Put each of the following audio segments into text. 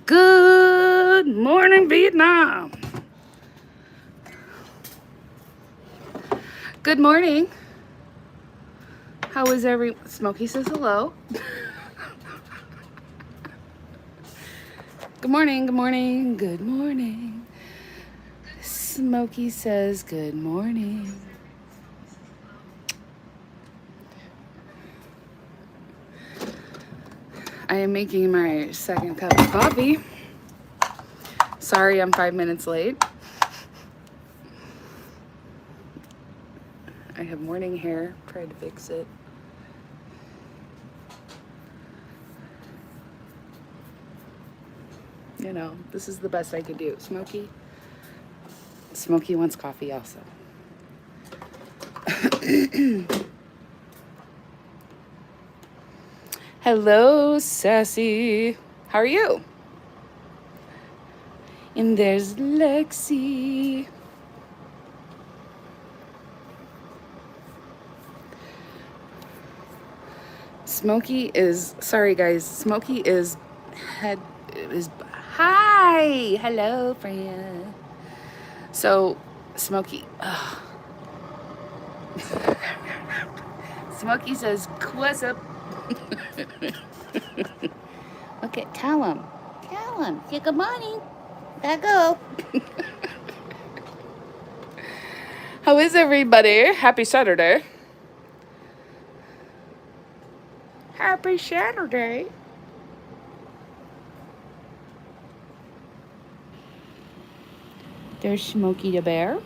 Good morning, Vietnam. Good morning. How is Smokey says hello. Good morning, good morning, good morning. Smokey says good morning. I am making my second cup of coffee. Sorry I'm 5 minutes late. I have morning hair. Tried to fix it. You know, this is the best I could do. Smokey wants coffee also. Hello, Sassy. How are you? And there's Lexi. Smokey is, sorry guys, Smokey is hi, hello friend. So, Smokey, Smokey says, what's up? Okay, tell him. Say good morning. Gotta go. How is everybody? Happy Saturday. Happy Saturday. There's Smokey the Bear.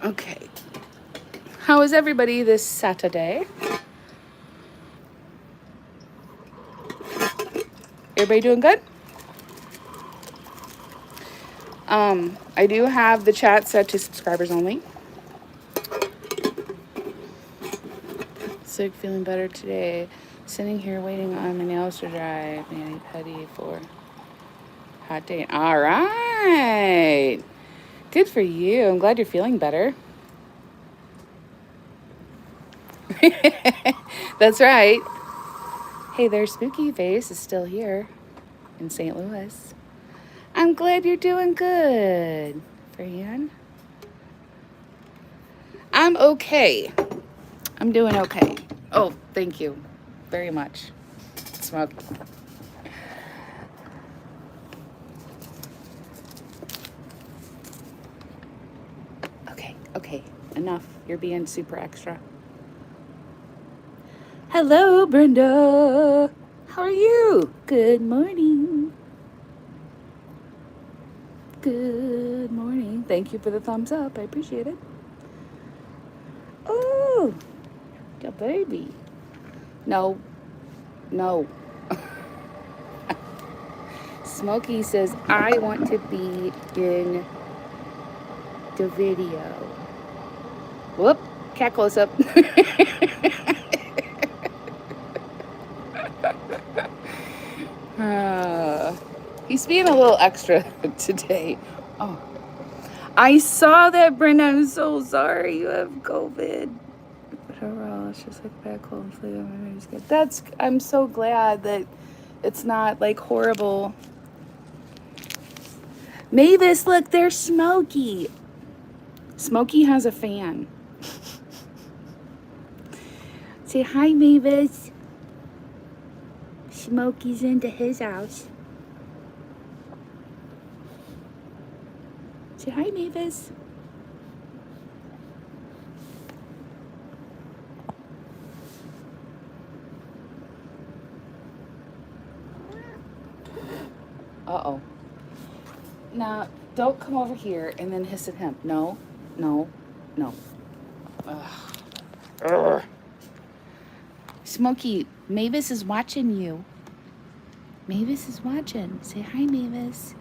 Okay. How is everybody this Saturday? Everybody doing good? I do have the chat set to subscribers only. Sick, feeling better today. Sitting here waiting on my nails to dry. Manny Petty for hot day. All right. Good for you. I'm glad you're feeling better. That's right. Hey, their spooky face is still here in St. Louis. I'm glad you're doing good, Fran. I'm okay. I'm doing okay. Oh, thank you very much, Smoke. Okay. Enough. You're being super extra. Hello, Brenda. How are you? Good morning. Good morning. Thank you for the thumbs up. I appreciate it. Oh, the baby. No. Smokey says, I want to be in the video. Whoop. Cat close up. He's being a little extra today. Oh, I saw that, Brenda. I'm so sorry you have COVID. But overall, it's just like bad cold and flu. I'm so glad that it's not like horrible. Mavis, look, there's Smokey. Smokey has a fan. Say hi, Mavis. Smokey's into his house. Say hi, Mavis. Uh-oh. Now, don't come over here and then hiss at him. No. Ugh. Smokey, Mavis is watching you. Mavis is watching. Say hi, Mavis.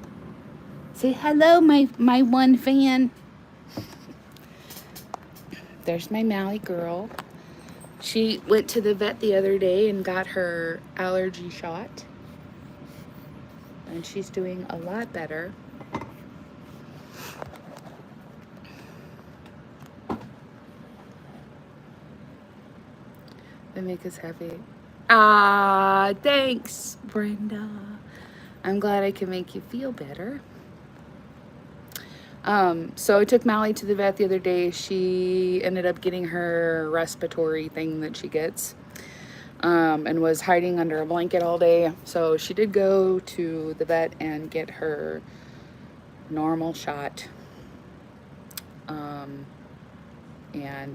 Say hello, my one fan. There's my Mally girl. She went to the vet the other day and got her allergy shot. And she's doing a lot better. They make us happy. Brenda. Thanks, Brenda. I'm glad I can make you feel better. So I took Mally to the vet the other day. She ended up getting her respiratory thing that she gets, and was hiding under a blanket all day. So she did go to the vet and get her normal shot, and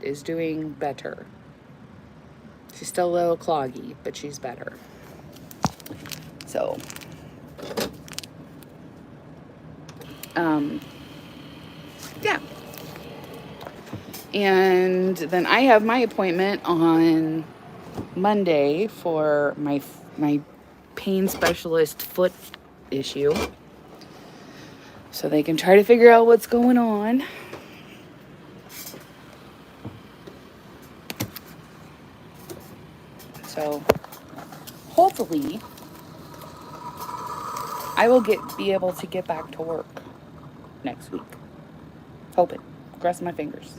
is doing better. She's still a little cloggy, but she's better. So, yeah. And then I have my appointment on Monday for my pain specialist foot issue, so they can try to figure out what's going on. So hopefully I will be able to get back to work next week. Hoping. Crossing my fingers.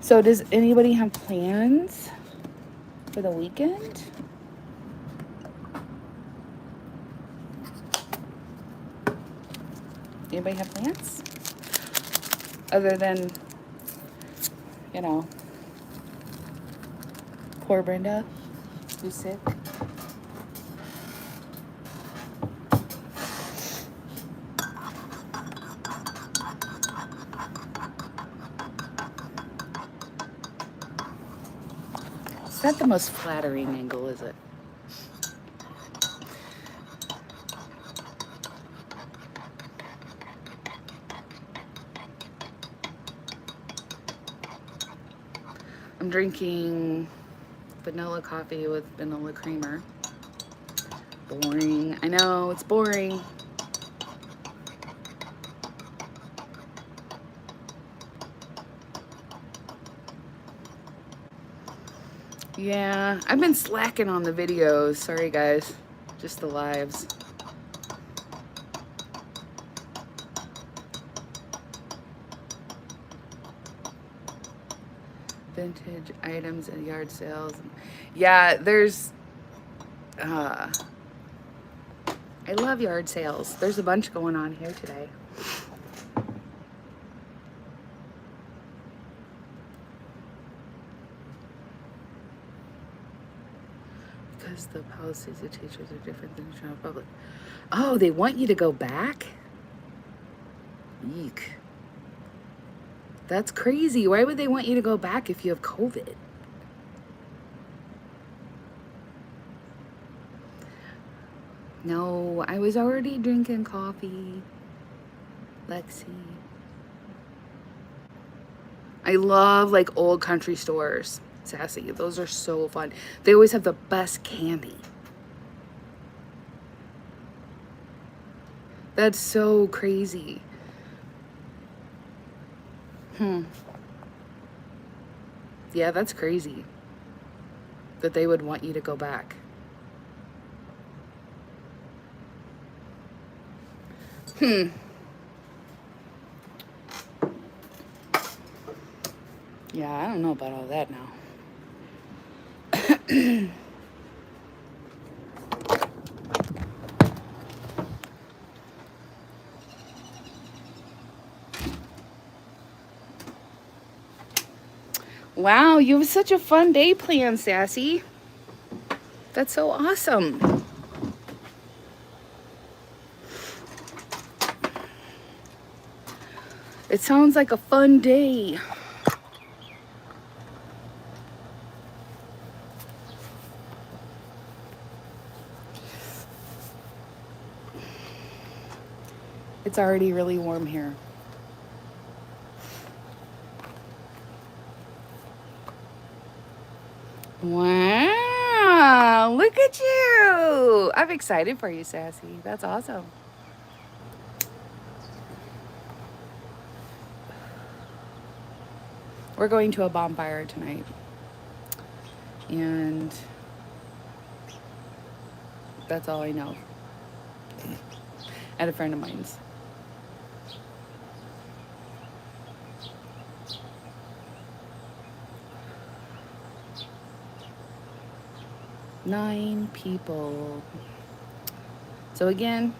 So does anybody have plans for the weekend? Anybody have plans? Other than, you know, poor Brenda, who's sick. It's not the most flattering angle, is it? I'm drinking vanilla coffee with vanilla creamer. Boring. I know, it's boring. Yeah, I've been slacking on the videos. Sorry, guys. Just the lives. Vintage items and yard sales. Yeah, there's I love yard sales. There's a bunch going on here today. Because the policies of teachers are different than the general public. Oh, they want you to go back? Eek. That's crazy. Why would they want you to go back if you have COVID? No, I was already drinking coffee. Lexi. I love like old country stores, Sassy. Those are so fun. They always have the best candy. That's so crazy. Yeah, that's crazy that they would want you to go back. Yeah, I don't know about all that now. Wow, you have such a fun day planned, Sassy. That's so awesome. It sounds like a fun day. It's already really warm here. Wow, look at you. I'm excited for you, Sassy. That's awesome. We're going to a bonfire tonight. And that's all I know. At a friend of mine's. 9 people. So again,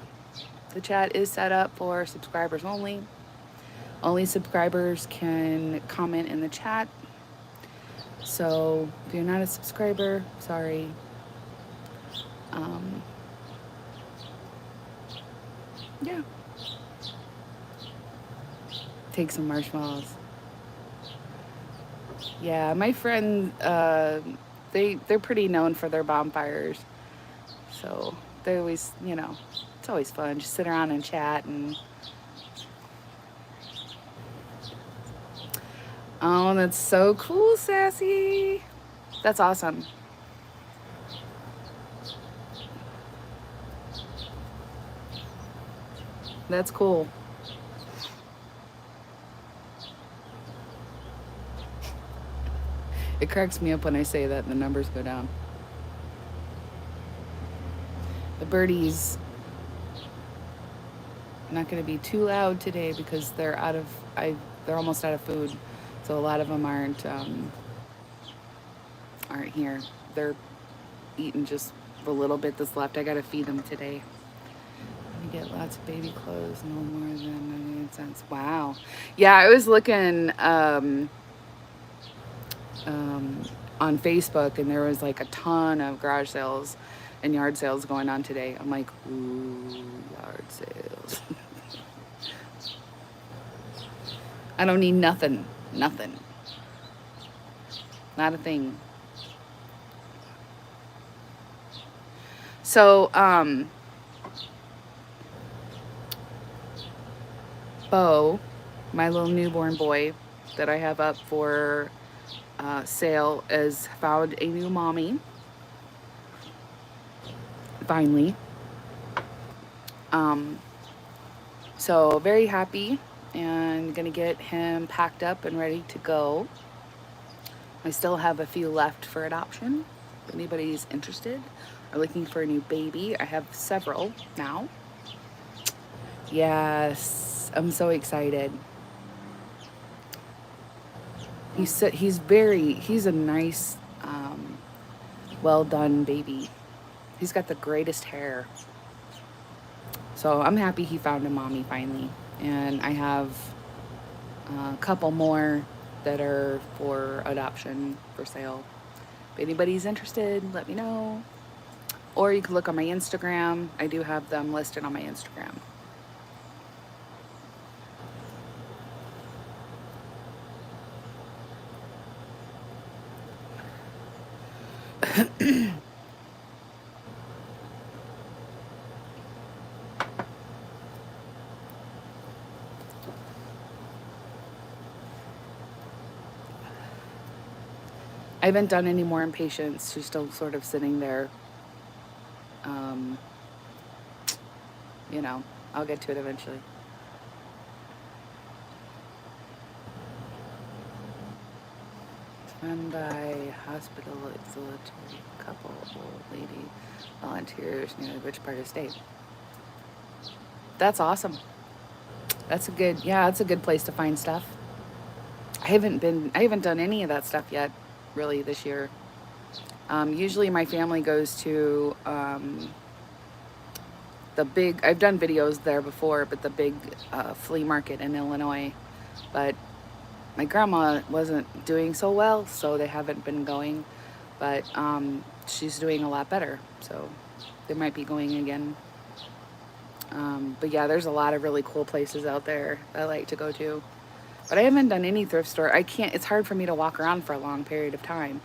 the chat is set up for subscribers only. Only subscribers can comment in the chat. So if you're not a subscriber, sorry. Yeah. Take some marshmallows. Yeah, my friend, they're pretty known for their bonfires. So they always, it's always fun. Just sit around and chat and. Oh, that's so cool, Sassy. That's awesome. That's cool. It cracks me up when I say that and the numbers go down. The birdies are not going to be too loud today because they're almost out of food. So a lot of them aren't here. They're eating just the little bit that's left. I got to feed them today. You get lots of baby clothes, no more than 98 cents. Wow. Yeah, I was looking on Facebook, and there was like a ton of garage sales and yard sales going on today. I'm like, ooh, yard sales. I don't need nothing. Nothing. Not a thing. So, Bo, my little newborn boy that I have up for sale, has found a new mommy. Finally. So very happy and gonna get him packed up and ready to go. I still have a few left for adoption. If anybody's interested or looking for a new baby, I have several now. Yes, I'm so excited. He's a nice, well done baby. He's got the greatest hair. So I'm happy he found a mommy finally. And I have a couple more that are for adoption for sale. If anybody's interested, let me know. Or you can look on my Instagram. I do have them listed on my Instagram. I haven't done any more impatiens. She's still sort of sitting there. I'll get to it eventually. Run by hospital auxiliary couple, old lady, volunteers near which part of state. That's awesome. That's a good place to find stuff. I haven't done any of that stuff yet, really, this year. Usually my family goes to I've done videos there before, but the big flea market in Illinois. But my grandma wasn't doing so well, so they haven't been going. But she's doing a lot better, so they might be going again. But yeah, there's a lot of really cool places out there I like to go to. But I haven't done any thrift store. It's hard for me to walk around for a long period of time.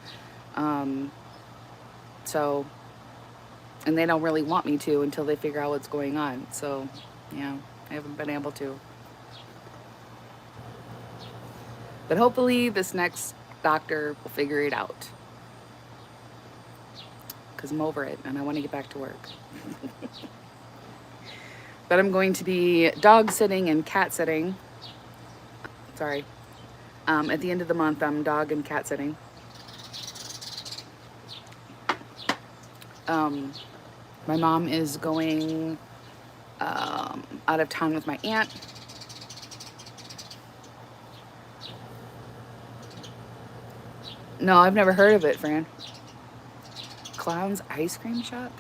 And they don't really want me to until they figure out what's going on. So, yeah, I haven't been able to. But hopefully this next doctor will figure it out. Because I'm over it and I want to get back to work. But I'm going to be dog sitting and cat sitting. Sorry. At the end of the month, I'm dog and cat sitting. My mom is going out of town with my aunt. No, I've never heard of it, Fran. Clown's Ice Cream Shop?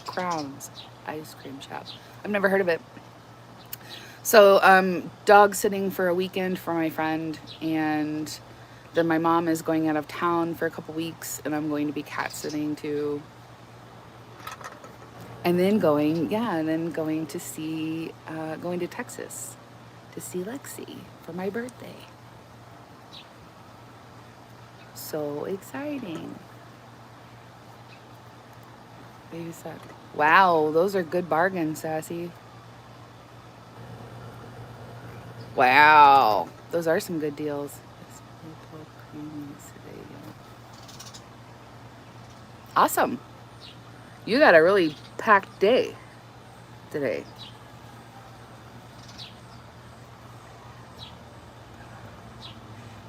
Crown's Ice Cream Shop. I've never heard of it. So, dog sitting for a weekend for my friend, and then my mom is going out of town for a couple weeks, and I'm going to be cat sitting too. And then going to see, going to Texas to see Lexi for my birthday. So exciting. Baby said, wow, those are good bargains, Sassy. Wow, those are some good deals. Awesome. You got a really packed day today.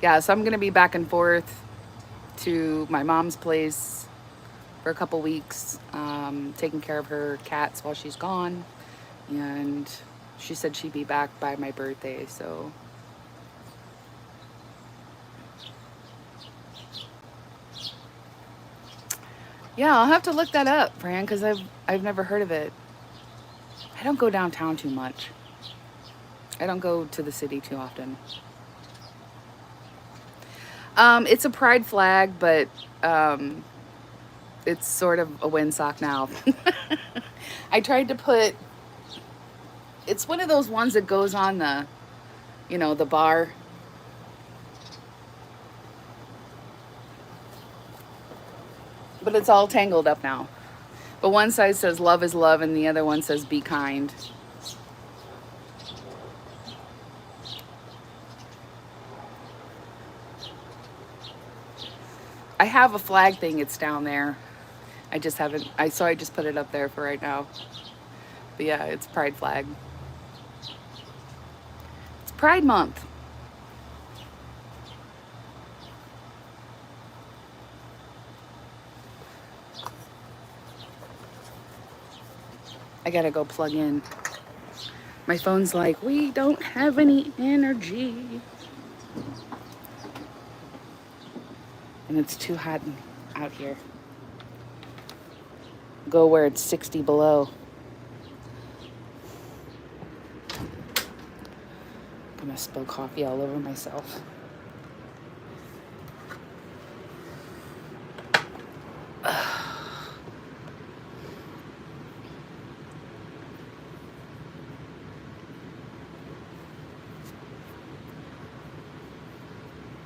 Yeah, so I'm going to be back and forth to my mom's place for a couple weeks, taking care of her cats while she's gone. And she said she'd be back by my birthday, so. Yeah, I'll have to look that up, Fran, because I've never heard of it. I don't go downtown too much. I don't go to the city too often. It's a pride flag, but it's sort of a windsock now. I tried to put, it's one of those ones that goes on the, the bar. But it's all tangled up now. But one side says love is love and the other one says be kind. I have a flag thing, it's down there. I just haven't, I just put it up there for right now. But yeah, it's Pride flag. It's Pride Month. I gotta go plug in. My phone's like, we don't have any energy. And it's too hot out here. Go where it's 60 below. I'm gonna spill coffee all over myself.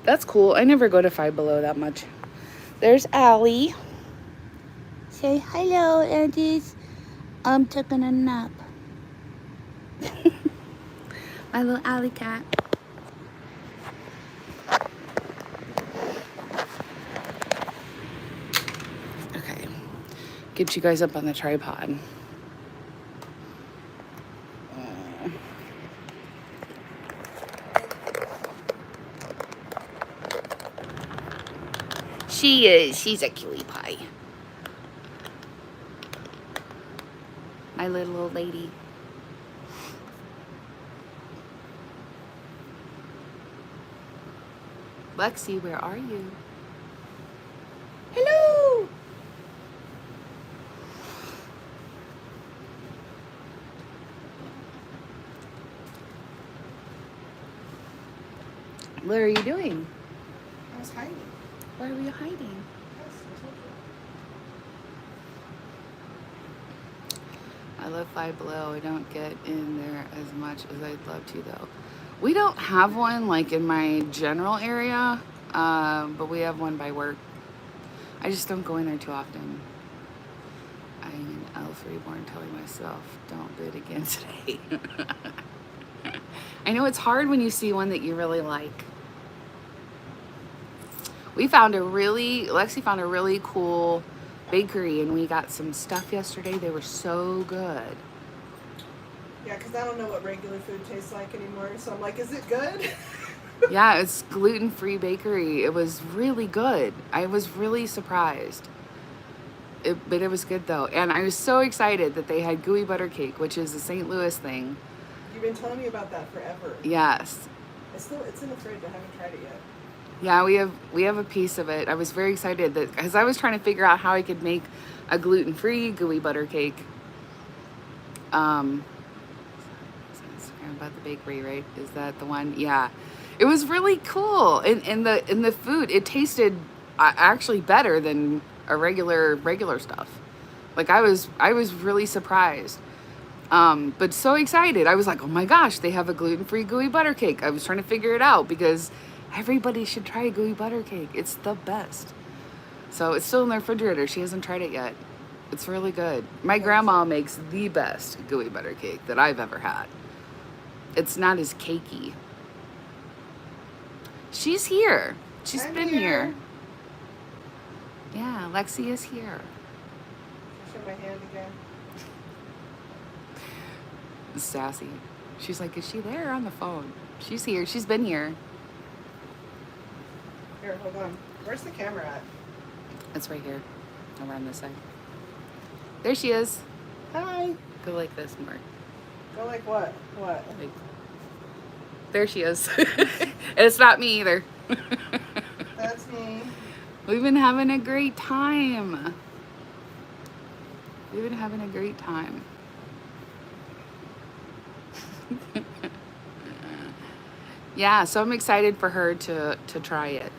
That's cool. I never go to Five Below that much. There's Allie. Say hello, Andy's. I'm taking a nap. My little Allie cat. Okay. Get you guys up on the tripod. She is. She's a cutie pie. My little old lady. Lexi, where are you? Hello! What are you doing? I was hiding. Why were you hiding? Yes, I love Five Below. I don't get in there as much as I'd love to, though. We don't have one like in my general area, but we have one by work. I just don't go in there too often. I'm an elf reborn telling myself, don't bid again today. I know it's hard when you see one that you really like. Lexi found a really cool bakery, and we got some stuff yesterday. They were so good. Yeah, because I don't know what regular food tastes like anymore, so I'm like, is it good? Yeah, it's gluten-free bakery. It was really good. I was really surprised. But it was good, though. And I was so excited that they had gooey butter cake, which is a St. Louis thing. You've been telling me about that forever. Yes. It's in the fridge. I haven't tried it yet. Yeah, we have a piece of it. I was very excited that because I was trying to figure out how I could make a gluten-free gooey butter cake. Um, Instagram about the bakery, right? Is that the one? Yeah, it was really cool. And in the food, it tasted actually better than a regular stuff. Like I was really surprised. But so excited. I was like, oh my gosh, they have a gluten-free gooey butter cake. I was trying to figure it out because everybody should try a gooey butter cake. It's the best. So it's still in the refrigerator. She hasn't tried it yet. It's really good. My grandma makes the best gooey butter cake that I've ever had. It's not as cakey. She's here. She's I'm been here. here. Yeah, Lexi is here. Show my hand again. Sassy. She's like, is she there or on the phone? She's here. She's been here. Here, hold on. Where's the camera at? It's right here. Over on this side. There she is. Hi. Go like this more. Go like what? What? Like, there she is. And it's not me either. That's me. We've been having a great time. We've been having a great time. Yeah, so I'm excited for her to try it.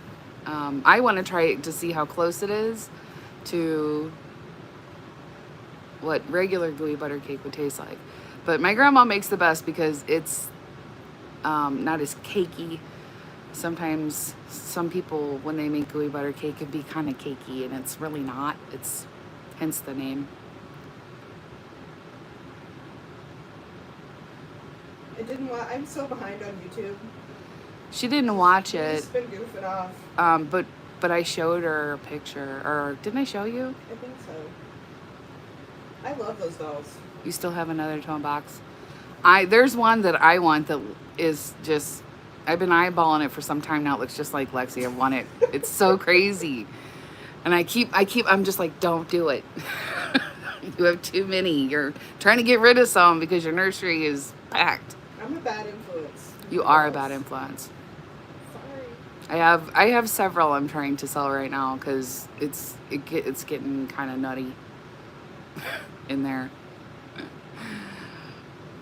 I want to try it to see how close it is to what regular gooey butter cake would taste like. But my grandma makes the best because it's not as cakey. Sometimes some people, when they make gooey butter cake, can be kind of cakey, and it's really not. It's hence the name. I didn't want. I'm so behind on YouTube. She didn't watch I've it, just been goofing off. but I showed her a picture, or didn't I show you? I think so. I love those dolls. You still have another tone box. There's one that I want that is just, I've been eyeballing it for some time now. It looks just like Lexi. I want it. It's so crazy. And I'm just like, don't do it. You have too many. You're trying to get rid of some because your nursery is packed. I'm a bad influence. You are a bad influence. Sorry. I have several I'm trying to sell right now because it's getting kind of nutty in there.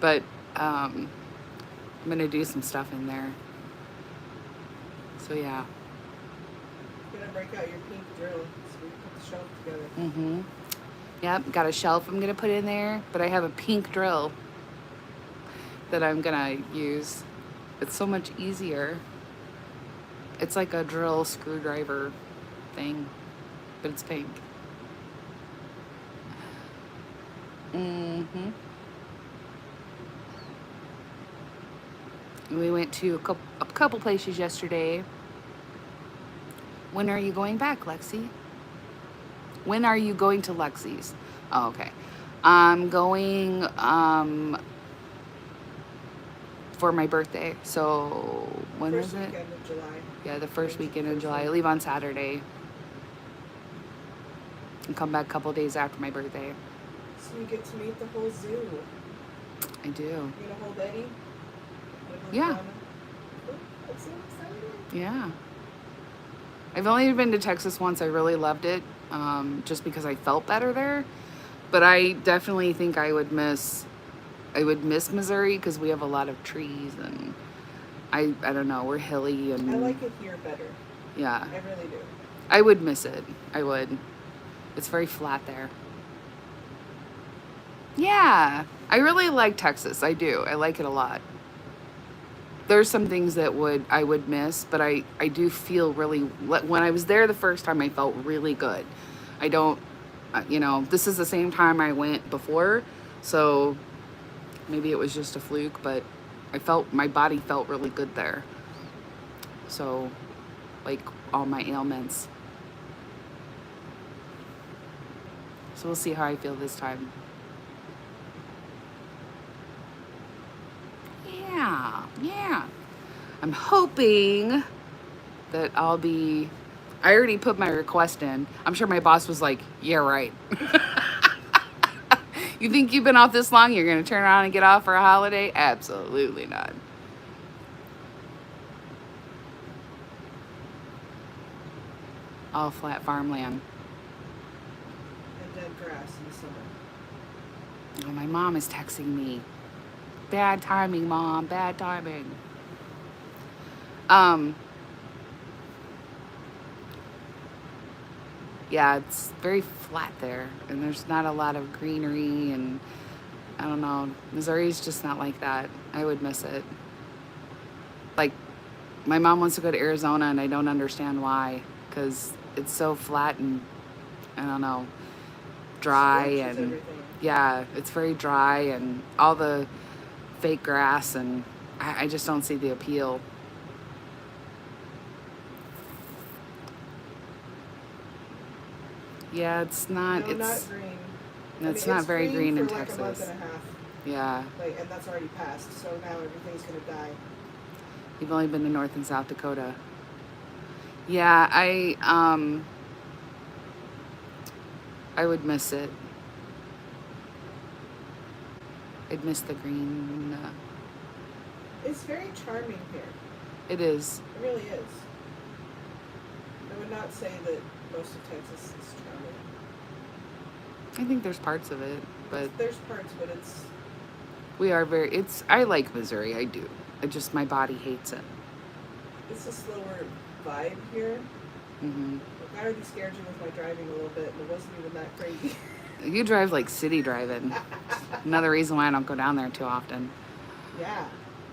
But I'm gonna do some stuff in there. So yeah. I'm gonna break out your pink drill so we can put the shelf together. Mm-hmm. Yep, got a shelf I'm gonna put in there, but I have a pink drill that I'm gonna use. It's so much easier. It's like a drill screwdriver thing, but it's pink. Mm-hmm. We went to a couple places yesterday. When are you going back, Lexi? When are you going to Lexi's? Oh, okay. I'm going for my birthday. So when First is it? weekend of July. Yeah, the first weekend in July. I leave on Saturday and come back a couple days after my birthday. So you get to meet the whole zoo. I do. You gonna hold Eddie? Yeah. Oh, I'm so excited. Yeah. I've only been to Texas once. I really loved it, just because I felt better there. But I definitely think I would miss Missouri because we have a lot of trees and I don't know, we're hilly and I like it here better. yeah. I really do. I would miss it. I would. It's very flat there. Yeah. I really like Texas. I do. I like it a lot. There's some things that I would miss, but I do feel really, when I was there the first time, I felt really good. I don't, this is the same time I went before, so maybe it was just a fluke, but my body felt really good there. So, like, all my ailments. So we'll see how I feel this time. Yeah. I'm hoping that I already put my request in. I'm sure my boss was like, yeah, right. You think you've been off this long, you're going to turn around and get off for a holiday? Absolutely not. all flat farmland. And dead grass in the summer. Oh, my mom is texting me. Bad timing, Mom. Bad timing. Um, yeah, it's very flat there, and there's not a lot of greenery, and I don't know. Missouri's just not like that. I would miss it. Like, my mom wants to go to Arizona, and I don't understand why, because it's so flat and, I don't know, dry, Scorches and everything. yeah, it's very dry, and all the fake grass, and I just don't see the appeal. Yeah, it's not. No, not It's green. it's not very green in for like a month Texas. and a half, Yeah, like, and that's already passed. So now everything's gonna die. you've only been to North and South Dakota. Yeah, I would miss it. I'd miss the green. It's very charming here. It is. It really is. I would not say that most of Texas is charming. I think there's parts of it, but There's parts, but it's we are very. It's. I like Missouri. I do. It just my body hates it. a slower vibe here. Hmm. Like, I already scared you with my driving a little bit, and it wasn't even that crazy. You drive like city driving. Another reason why I don't go down there too often. Yeah.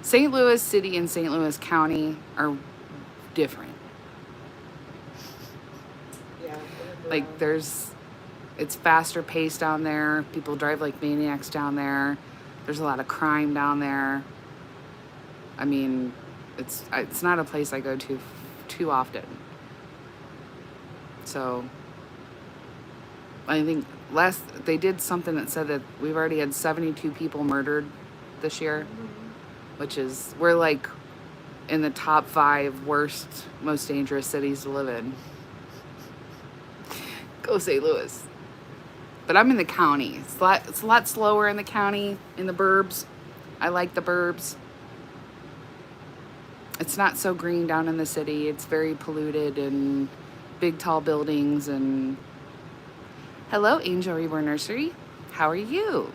St. Louis City and St. Louis County are different. Yeah. Like it's faster paced down there. People drive like maniacs down there. There's a lot of crime down there. I mean, it's not a place I go to too often. So I think they did something that said that we've already had 72 people murdered this year, which is we're like in the top 5 worst, most dangerous cities to live in. Go St. Louis. But I'm in the county. It's a lot slower in the county, in the burbs. I like the burbs. It's not so green down in the city. It's very polluted and big, tall buildings. And hello, Angel Reborn Nursery. How are you?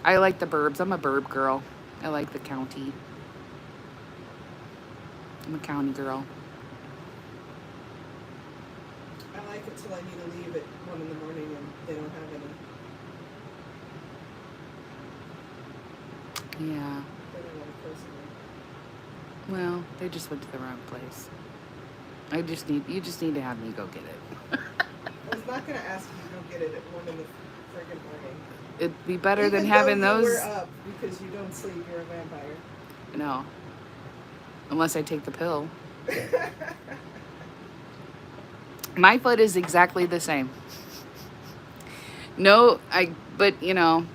I like the burbs. I'm a burb girl. I like the county. I'm a county girl. I like it till I need to leave at 1 in the morning and they don't have any. Yeah. They don't want to close it. Well, they just went to the wrong place. You just need to have me go get it. I was not going to ask you to go get it at 1 in the friggin' morning. It'd be better than Even having though those. You were up because you don't sleep. You're a vampire. No. Unless I take the pill. My foot is exactly the same. No, but you know.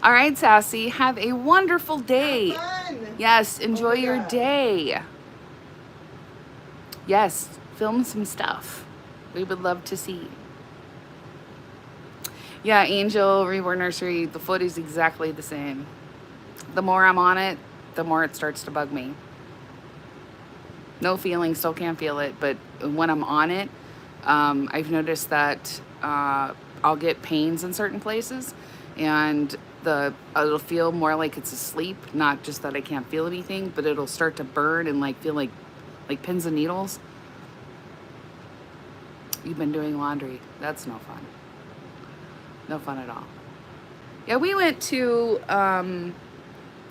All right, Sassy, have a wonderful day. Have fun. Yes, enjoy my your God. day. Yes, film some stuff. We would love to see. Yeah, Angel Reborn Nursery, the foot is exactly the same. The more I'm on it, the more it starts to bug me. No feeling, still can't feel it, but when I'm on it, I've noticed that I'll get pains in certain places, and it'll feel more like it's asleep, not just that I can't feel anything, but it'll start to burn and like feel like pins and needles. You've been doing laundry. That's no fun. No fun at all. Yeah, we went to a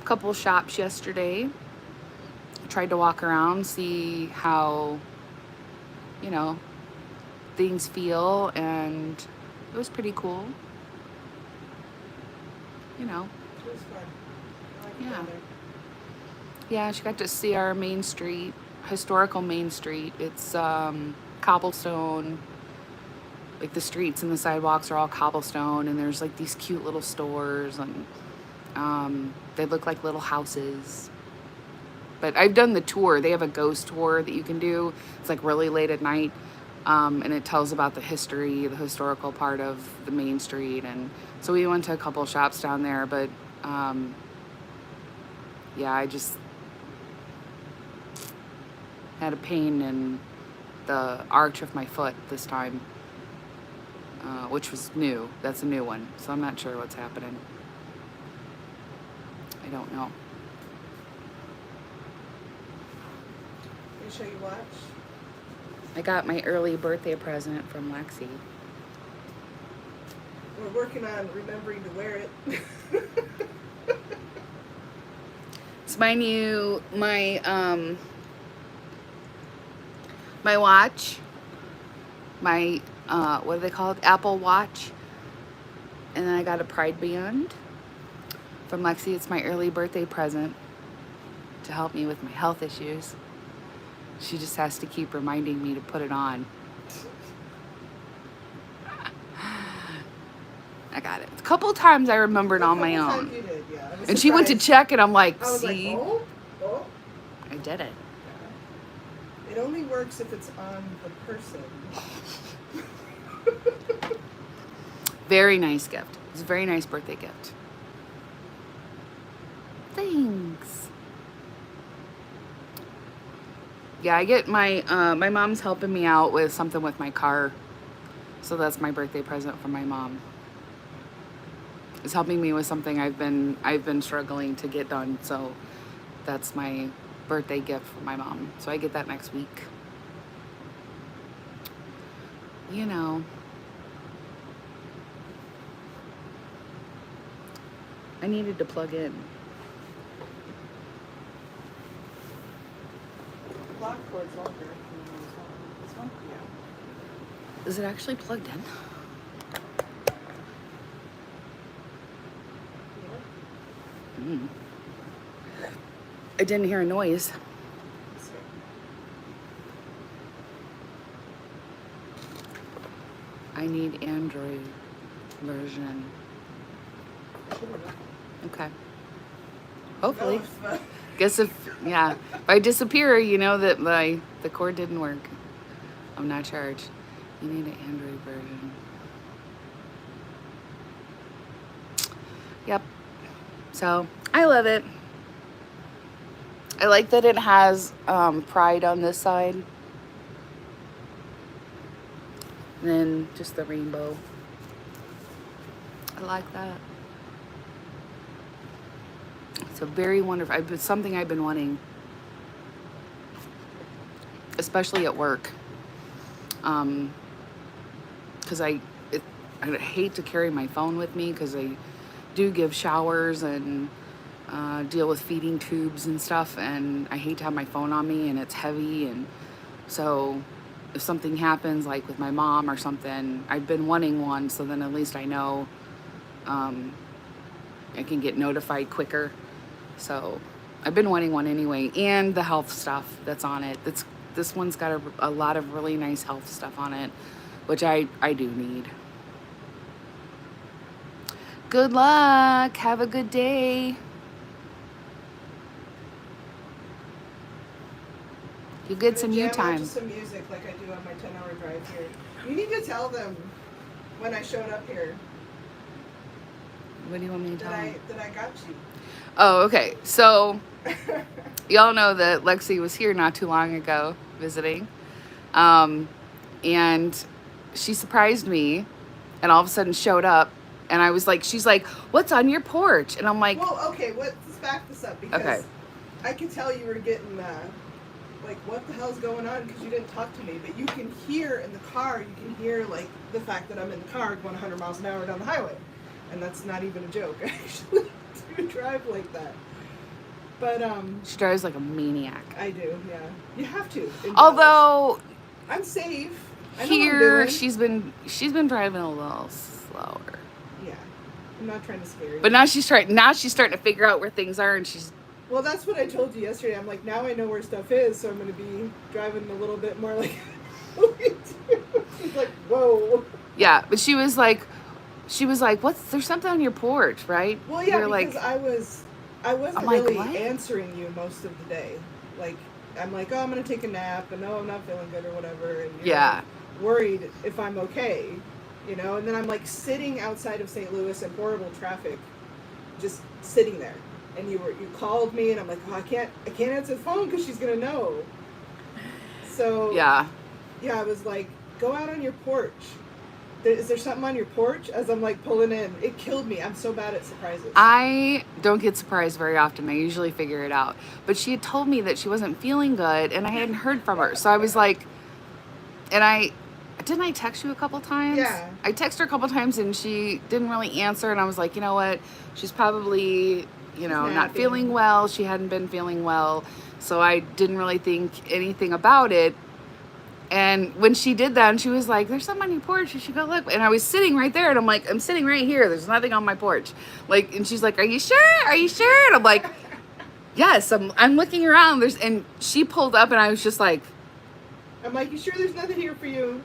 couple shops yesterday. Tried to walk around, see how, things feel, and it was pretty cool. It was fun. I like Yeah. down there. Yeah, she got to see our Main Street, historical Main Street. It's cobblestone. Like the streets and the sidewalks are all cobblestone, and there's like these cute little stores, and they look like little houses. But I've done the tour. They have a ghost tour that you can do. It's like really late at night, and it tells about the history, the historical part of the Main Street. And so we went to a couple shops down there, but yeah, I just had a pain in the arch of my foot this time, which was new. That's a new one, so I'm not sure what's happening. I don't know. Can you show your watch? I got my early birthday present from Lexi. We're working on remembering to wear it. It's my my watch, my what do they call it? Apple Watch. And then I got a Pride Band from Lexi. It's my early birthday present to help me with my health issues. She just has to keep reminding me to put it on. I got it. A couple times I remembered on my own. You did, yeah. I was And she went to surprised. check and I'm like, I was see? like, oh. I did it. Yeah. It only works if it's on the person. Very nice gift. It's a very nice birthday gift. Thanks. Yeah, I get my my mom's helping me out with something with my car. So that's my birthday present from my mom. It's helping me with something I've been struggling to get done. So that's my birthday gift from my mom. So I get that next week. You know. I needed to plug in. Lock cord's longer than this one. Yeah. Is it actually plugged in? Mm. I didn't hear a noise. I need Android version. Okay. Hopefully. Guess if I disappear, you know that the cord didn't work. I'm not charged. You need an Android version. Yep. So I love it. I like that it has Pride on this side. And then just the rainbow. I like that. It's a very wonderful. It's something I've been wanting, especially at work. Because I hate to carry my phone with me because I do give showers and deal with feeding tubes and stuff, and I hate to have my phone on me, and it's heavy, and so if something happens like with my mom or something, I've been wanting one, so then at least I know I can get notified quicker. So I've been wanting one anyway, and the health stuff that's on it. This one's got a lot of really nice health stuff on it, which I do need. Good luck. Have a good day. You get some you time. Some music like I do on my 10-hour drive here. You need to tell them when I showed up here. What do you want me to tell them? That I got you. Oh, okay. So y'all know that Lexi was here not too long ago visiting. And she surprised me and all of a sudden showed up. And I was like, she's like, what's on your porch? And I'm like, well, okay, let's back this up because okay. I could tell you were getting like, what the hell's going on? Because you didn't talk to me. But you can hear in the car, you can hear like the fact that I'm in the car going 100 miles an hour down the highway. And that's not even a joke. I actually do drive like that. But she drives like a maniac. I do, yeah. You have to. Although I'm safe. I know here what I'm doing. she's been driving a little slower. Yeah. I'm not trying to scare you. But now she's starting to figure out where things are, and she's. Well, that's what I told you yesterday. I'm like, now I know where stuff is, so I'm going to be driving a little bit more like She's like, whoa. Yeah, but she was like, there's something on your porch, right? Well, yeah, You're because like, I wasn't I'm really like, answering you most of the day. Like, I'm like, oh, I'm going to take a nap, and no, I'm not feeling good or whatever. And you're yeah. like, worried if I'm okay, you know? And then I'm like sitting outside of St. Louis in horrible traffic, just sitting there. and you called me, and I'm like, oh, I can't answer the phone because she's gonna know. So Yeah. I was like, go out on your porch. Is there something on your porch? As I'm like pulling in, it killed me. I'm so bad at surprises. I don't get surprised very often. I usually figure it out. But she had told me that she wasn't feeling good, and I hadn't heard from her. So I was like, and didn't I text you a couple times? Yeah. I texted her a couple times, and she didn't really answer. And I was like, you know what? She's probably, not napping. feeling well. She hadn't been feeling well. So I didn't really think anything about it. And when she did that, and she was like, there's something on your porch, you should go look. And I was sitting right there, and I'm like, I'm sitting right here. There's nothing on my porch. Like, and she's like, are you sure? Are you sure? And I'm like, yes, I'm looking around. And she pulled up, and I was just like, I'm like, you sure there's nothing here for you?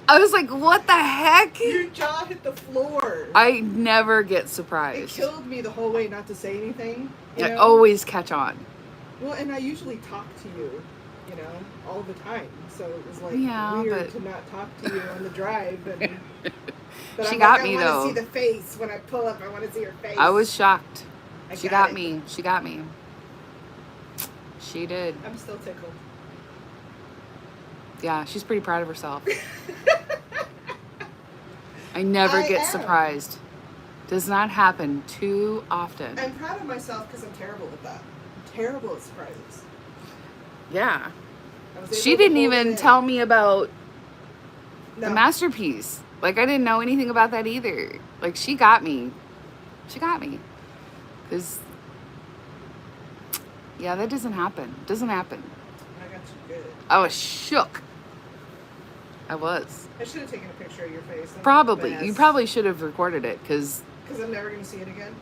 I was like, what the heck? Your jaw hit the floor. I never get It surprised. killed me the whole way not to say anything. I always catch on. Well, and I usually talk to you, all the time. So it was like Yeah, weird but- to not talk to you on the drive. And, but She I'm got like, me, I though. want to see the face when I pull up. I want to see her face. I was shocked. I She got got it. me. She got me. She did. I'm still tickled. Yeah, she's pretty proud of herself. I never I get am. surprised. Does not happen too often. I'm proud of myself because I'm terrible at that. I'm terrible at surprises. Yeah. I was She able to didn't hold it even in. tell me about No. the masterpiece. Like, I didn't know anything about that either. Like, she got me. She got me. Because, yeah, that doesn't happen. Doesn't happen. I got you good. I was shook. I was. I should have taken a picture of your face. Probably. You probably should have recorded it because, Because I'm never going to see it again.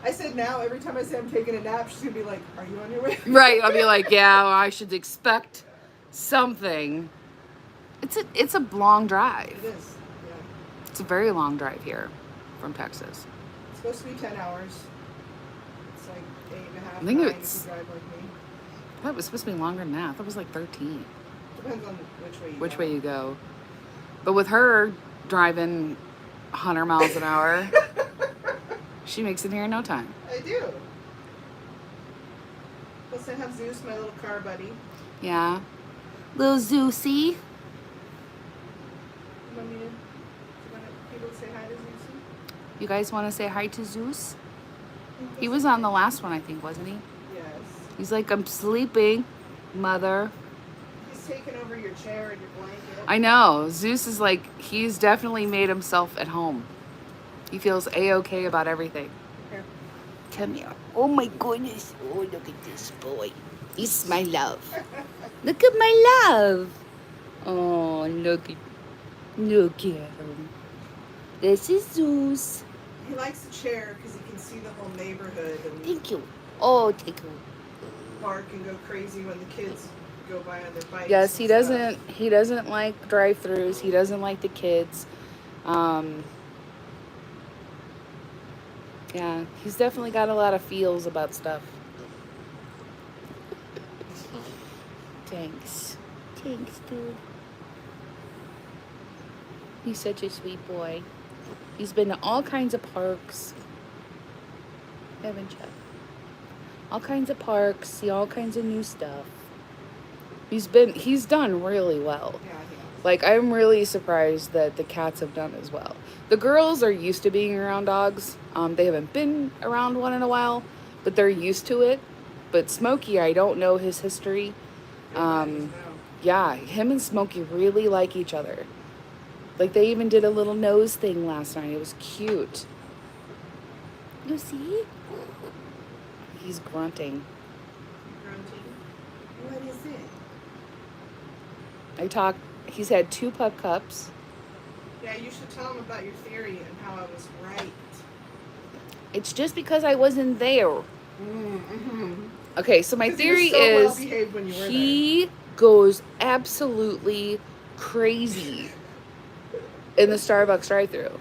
I said now, every time I say I'm taking a nap, she's going to be like, are you on your way? right, I'll be like, yeah, well, I should expect something. It's a long drive. It is. Yeah. It's a very long drive here from Texas. It's supposed to be 10 hours. It's like 8.5, I think 9 it's- if you drive like me. I thought it was supposed to be longer than that. I thought it was like 13. Depends on which way you Which go. way you go. But with her driving 100 miles an hour, she makes it here in no time. I do. Plus I have Zeus, my little car buddy. Yeah. Little Zeusy. You want people to say hi to Zeus? You guys want to say hi to Zeus? He was on the last one, I think, wasn't he? Yes. He's like, I'm sleeping, mother. He's taken over your chair and your blanket. I know. Zeus is like, he's definitely made himself at home. He feels A-okay about everything. Here. Come here. Oh my goodness. Oh, look at this boy. He's my love. Look at my love. Oh, look at him. This is Zeus. He likes the chair because he can see the whole neighborhood and Thank you. Oh, take him. bark and go crazy when the kids go by on their bikes. Yes, he and stuff. doesn't. He doesn't like drive-throughs. He doesn't like the kids. Yeah, he's definitely got a lot of feels about stuff. Thanks, dude. He's such a sweet boy. He's been to all kinds of parks. Haven't you? All kinds of parks. See all kinds of new stuff. He's done really well. Yeah, he is. Like, I'm really surprised that the cats have done as well. The girls are used to being around dogs. They haven't been around one in a while, but they're used to it. But Smokey, I don't know his history. Yeah, him and Smokey really like each other. Like, they even did a little nose thing last night. It was cute. You see? He's grunting. What is it? He's had 2 pup cups. Yeah, you should tell him about your theory and how I was right. It's just because I wasn't there. Mm-hmm. Okay, so my 'Cause he was theory so is well-behaved when you were he goes absolutely crazy in the Starbucks drive-thru.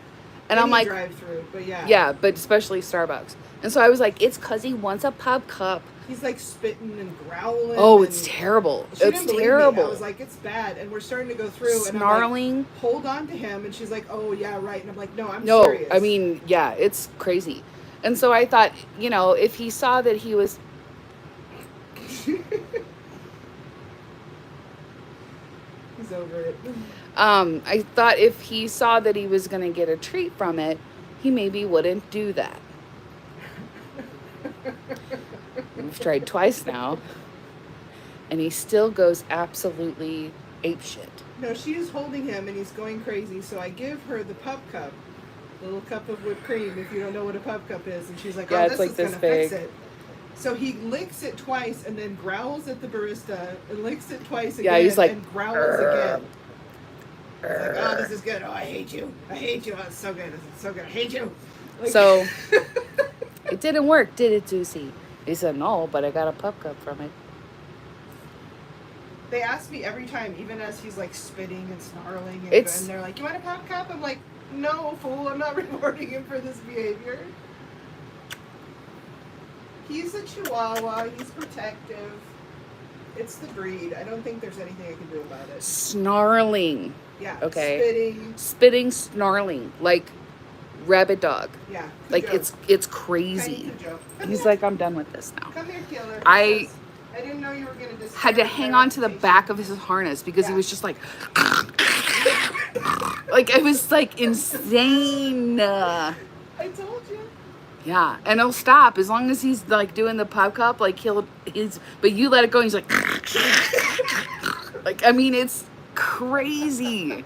And I'm Any like, drive-through, but yeah, but especially Starbucks. And so I was like, it's because he wants a pup cup. He's like spitting and growling. Oh, and it's terrible. She It's didn't believe me. terrible. I was like, it's bad, and we're starting to go through. And Snarling. I'm like, hold on to him, and she's like, oh yeah, right. And I'm like, no, I'm No, serious. I mean, yeah, it's crazy. And so I thought, you know, if he saw that he was, He's over it. I thought if he saw that he was going to get a treat from it, he maybe wouldn't do that. We've tried twice now, and he still goes absolutely apeshit. No, she's holding him and he's going crazy. So I give her the pup cup, the little cup of whipped cream. If you don't know what a pup cup is, and she's like, Yeah, "Oh, it's this like is this gonna big. fix it." So he licks it twice and then growls at the barista and licks it twice Yeah, again he's like, and growls again. He's like, "Oh, this is good. Oh, I hate you. I hate you. Oh, it's so good. It's so good. I hate you." Like, So it didn't work, did it, Zuzi? He said, no, but I got a pup cup from it. they ask me every time, even as he's like spitting and snarling, and, It's- and they're like, "You want a pup cup?" I'm like, "No, fool. I'm not rewarding him for this behavior." He's a Chihuahua. He's protective. It's the breed. I don't think there's anything I can do about it. Snarling. Yeah. Okay. Spitting. Spitting, snarling. Like rabid dog. Yeah. Like Cujo. it's Tiny crazy. Cujo. Come He's here. like, I'm done with this now. Come here, killer. I He says, I didn't know you were gonna disturb Had to my hang on to the reputation." back of his harness because he Yeah. was just like, like it was like insane. I told you. Yeah, and he'll stop as long as he's like doing the pup cup. Like but you let it go. And he's like, like I mean, it's crazy.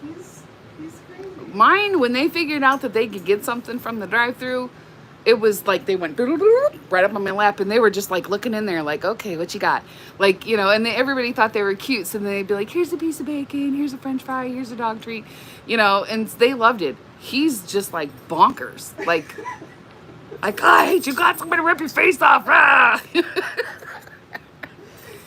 He's crazy. Mine, when they figured out that they could get something from the drive-through, it was like they went right up on my lap, and they were just like looking in there, like, okay, what you got? Like, you know, and everybody thought they were cute, so then they'd be like, here's a piece of bacon, here's a French fry, here's a dog treat, you know, and they loved it. He's just like bonkers, like, I hate you, God, somebody rip your face off. Ah!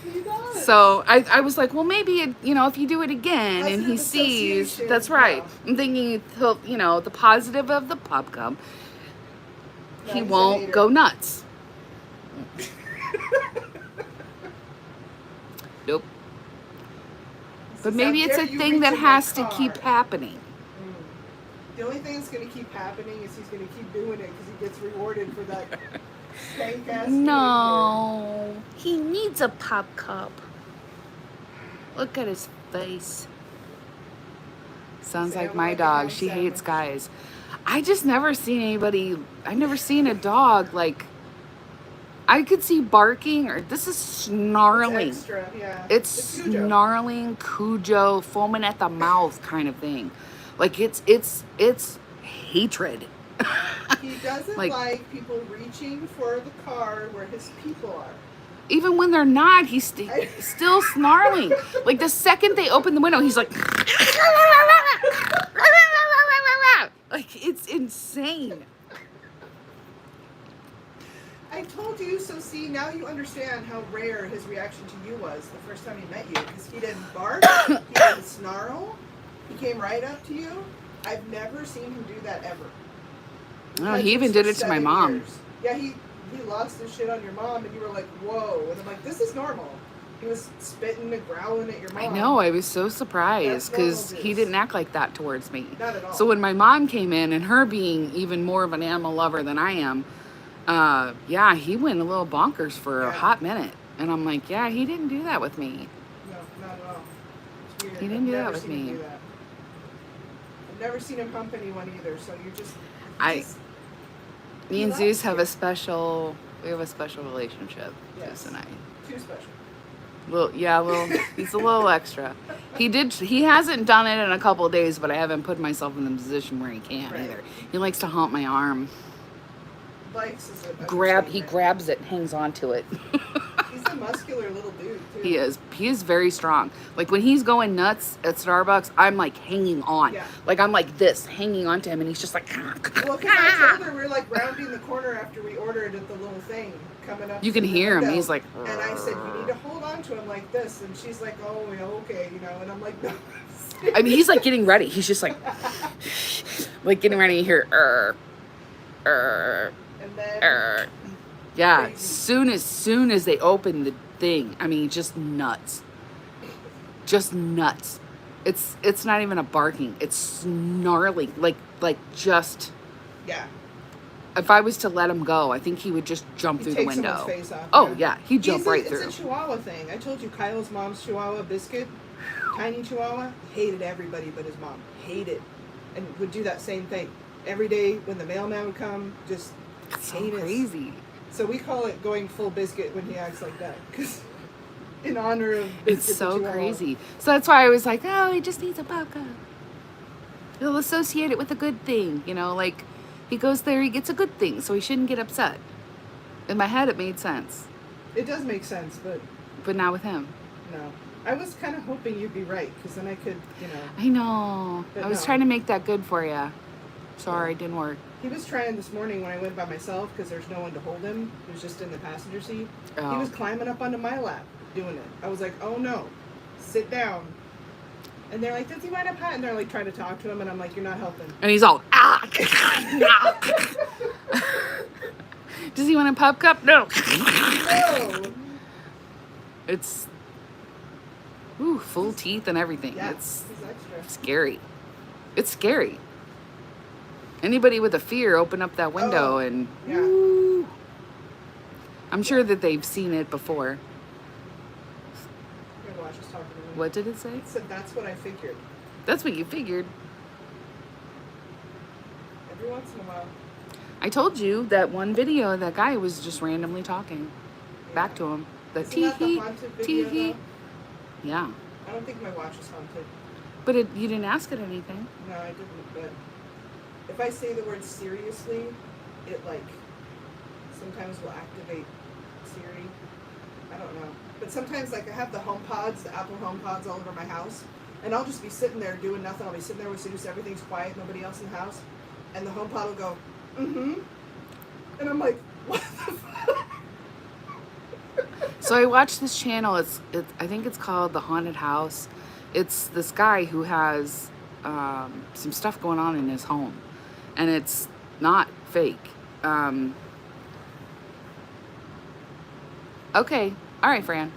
He does. So I was like, well, maybe, you know, if you do it again and he Positive sees, association, that's right. yeah. I'm thinking he'll, you know, the positive of the pup cup, No, he he's a won't hater. go nuts. Nope. But Says, maybe "How it's a dare you thing reach that in my has to car." keep happening. The only thing that's going to keep happening is he's going to keep doing it because he gets rewarded for that stank ass No, he needs a pup cup. Look at his face. Sounds Say, like "I my like a dog. ham She hates sandwich." guys. I just never seen anybody. I never seen a dog like. I could see barking or this is snarling. It's extra, yeah. It's Cujo. snarling, Cujo, foaming at the mouth kind of thing. Like it's hatred. He doesn't Like- like people reaching for the car where his people are. Even when they're not, he's still snarling. Like the second they open the window, he's like, like it's insane. I told you, so see, now you understand how rare his reaction to you was the first time he met you. Because he didn't bark, he didn't snarl, he came right up to you. I've never seen him do that ever. Oh, he even did it to my 7 mom. years. Yeah, he lost his shit on your mom, and you were like, whoa. And I'm like, this is normal. He was spitting and growling at your mom. I know, I was so surprised That's because normal he juice. didn't act like that towards me. Not at all. So when my mom came in and her being even more of an animal lover than I am, yeah, he went a little bonkers for a Yeah. hot minute. And I'm like, yeah, he didn't do that with me. No, not at all. It's weird. He didn't do I've that never with seen him me. do that. I've never seen him hump anyone either, so you're just... I- just- Me He and likes Zeus have you. a special relationship. Yes. Zeus and I. Too special. He's a little extra. He hasn't done it in a couple of days, but I haven't put myself in the position where he can't Right. either. He likes to haunt my arm. Likes is a He understatement. grabs it, hangs on to it. He's a muscular little dude, too. He is very strong. Like when he's going nuts at Starbucks, I'm like hanging on. Yeah. Like I'm like this, hanging on to him, and he's just like. Well, because I told her we were like rounding the corner after we ordered at the little thing coming up. You to can the hear him. window. He's like. And I said, you need to hold on to him like this. And she's like, oh, yeah, okay, you know. And I'm like, no. I mean, he's like getting ready. He's just like getting ready to hear. And then Yeah, Crazy. soon as they open the thing, I mean, just nuts. Just nuts. It's not even a barking. It's snarling, like just yeah, if I was to let him go, I think he would just jump He through the takes someone's window. face off. Oh yeah, he'd jump right It's through. a Chihuahua thing. I told you Kyle's mom's Chihuahua, Biscuit, tiny Chihuahua, hated everybody but his mom. Hated. And would do that same thing. Every day when the mailman would come, just It's so heinous. crazy. So we call it going full Biscuit when he acts like that. Because in honor of Biscuit It's the so Chihuahua. crazy. So that's why I was like, oh, he just needs a puppy. He'll associate it with a good thing, you know, like he goes there, he gets a good thing, so he shouldn't get upset. In my head, it made sense, It does make sense, but not with him. no. I was kind of hoping you'd be right, because then I could, you know. I know. But I was no. trying to make that good for you. Sorry, it didn't work. He was trying this morning when I went by myself, because there's no one to hold him. He was just in the passenger seat. Oh. He was climbing up onto my lap doing it. I was like, oh no, sit down. And they're like, does he want a pet? And they're like trying to talk to him, and I'm like, you're not helping. And he's all, ah! Does he want a pup cup? No. No! It's full teeth and everything. Yeah, It's he's extra. scary. It's scary. Anybody with a fear, open up that window Oh, and yeah. woo. I'm sure that they've seen it before. Here, watch us talking to him. What did it say? It said, that's what I figured. That's what you figured. Every once in a while. I told you that one video, that guy was just randomly talking back to him. The Isn't that the tee-hee, haunted video, tee-hee. though? Yeah. I don't think my watch is haunted. But you didn't ask it anything. No, I didn't, but if I say the word seriously, it like sometimes will activate Siri. I don't know. But sometimes like I have the HomePods, the Apple HomePods all over my house, and I'll just be sitting there doing nothing. I'll be sitting there with Zeus, everything's quiet, nobody else in the house, and the HomePod will go, mm-hmm. And I'm like, what the fuck? So I watched this channel. I think it's called The Haunted House. It's this guy who has some stuff going on in his home, and it's not fake. Okay, all right, Fran.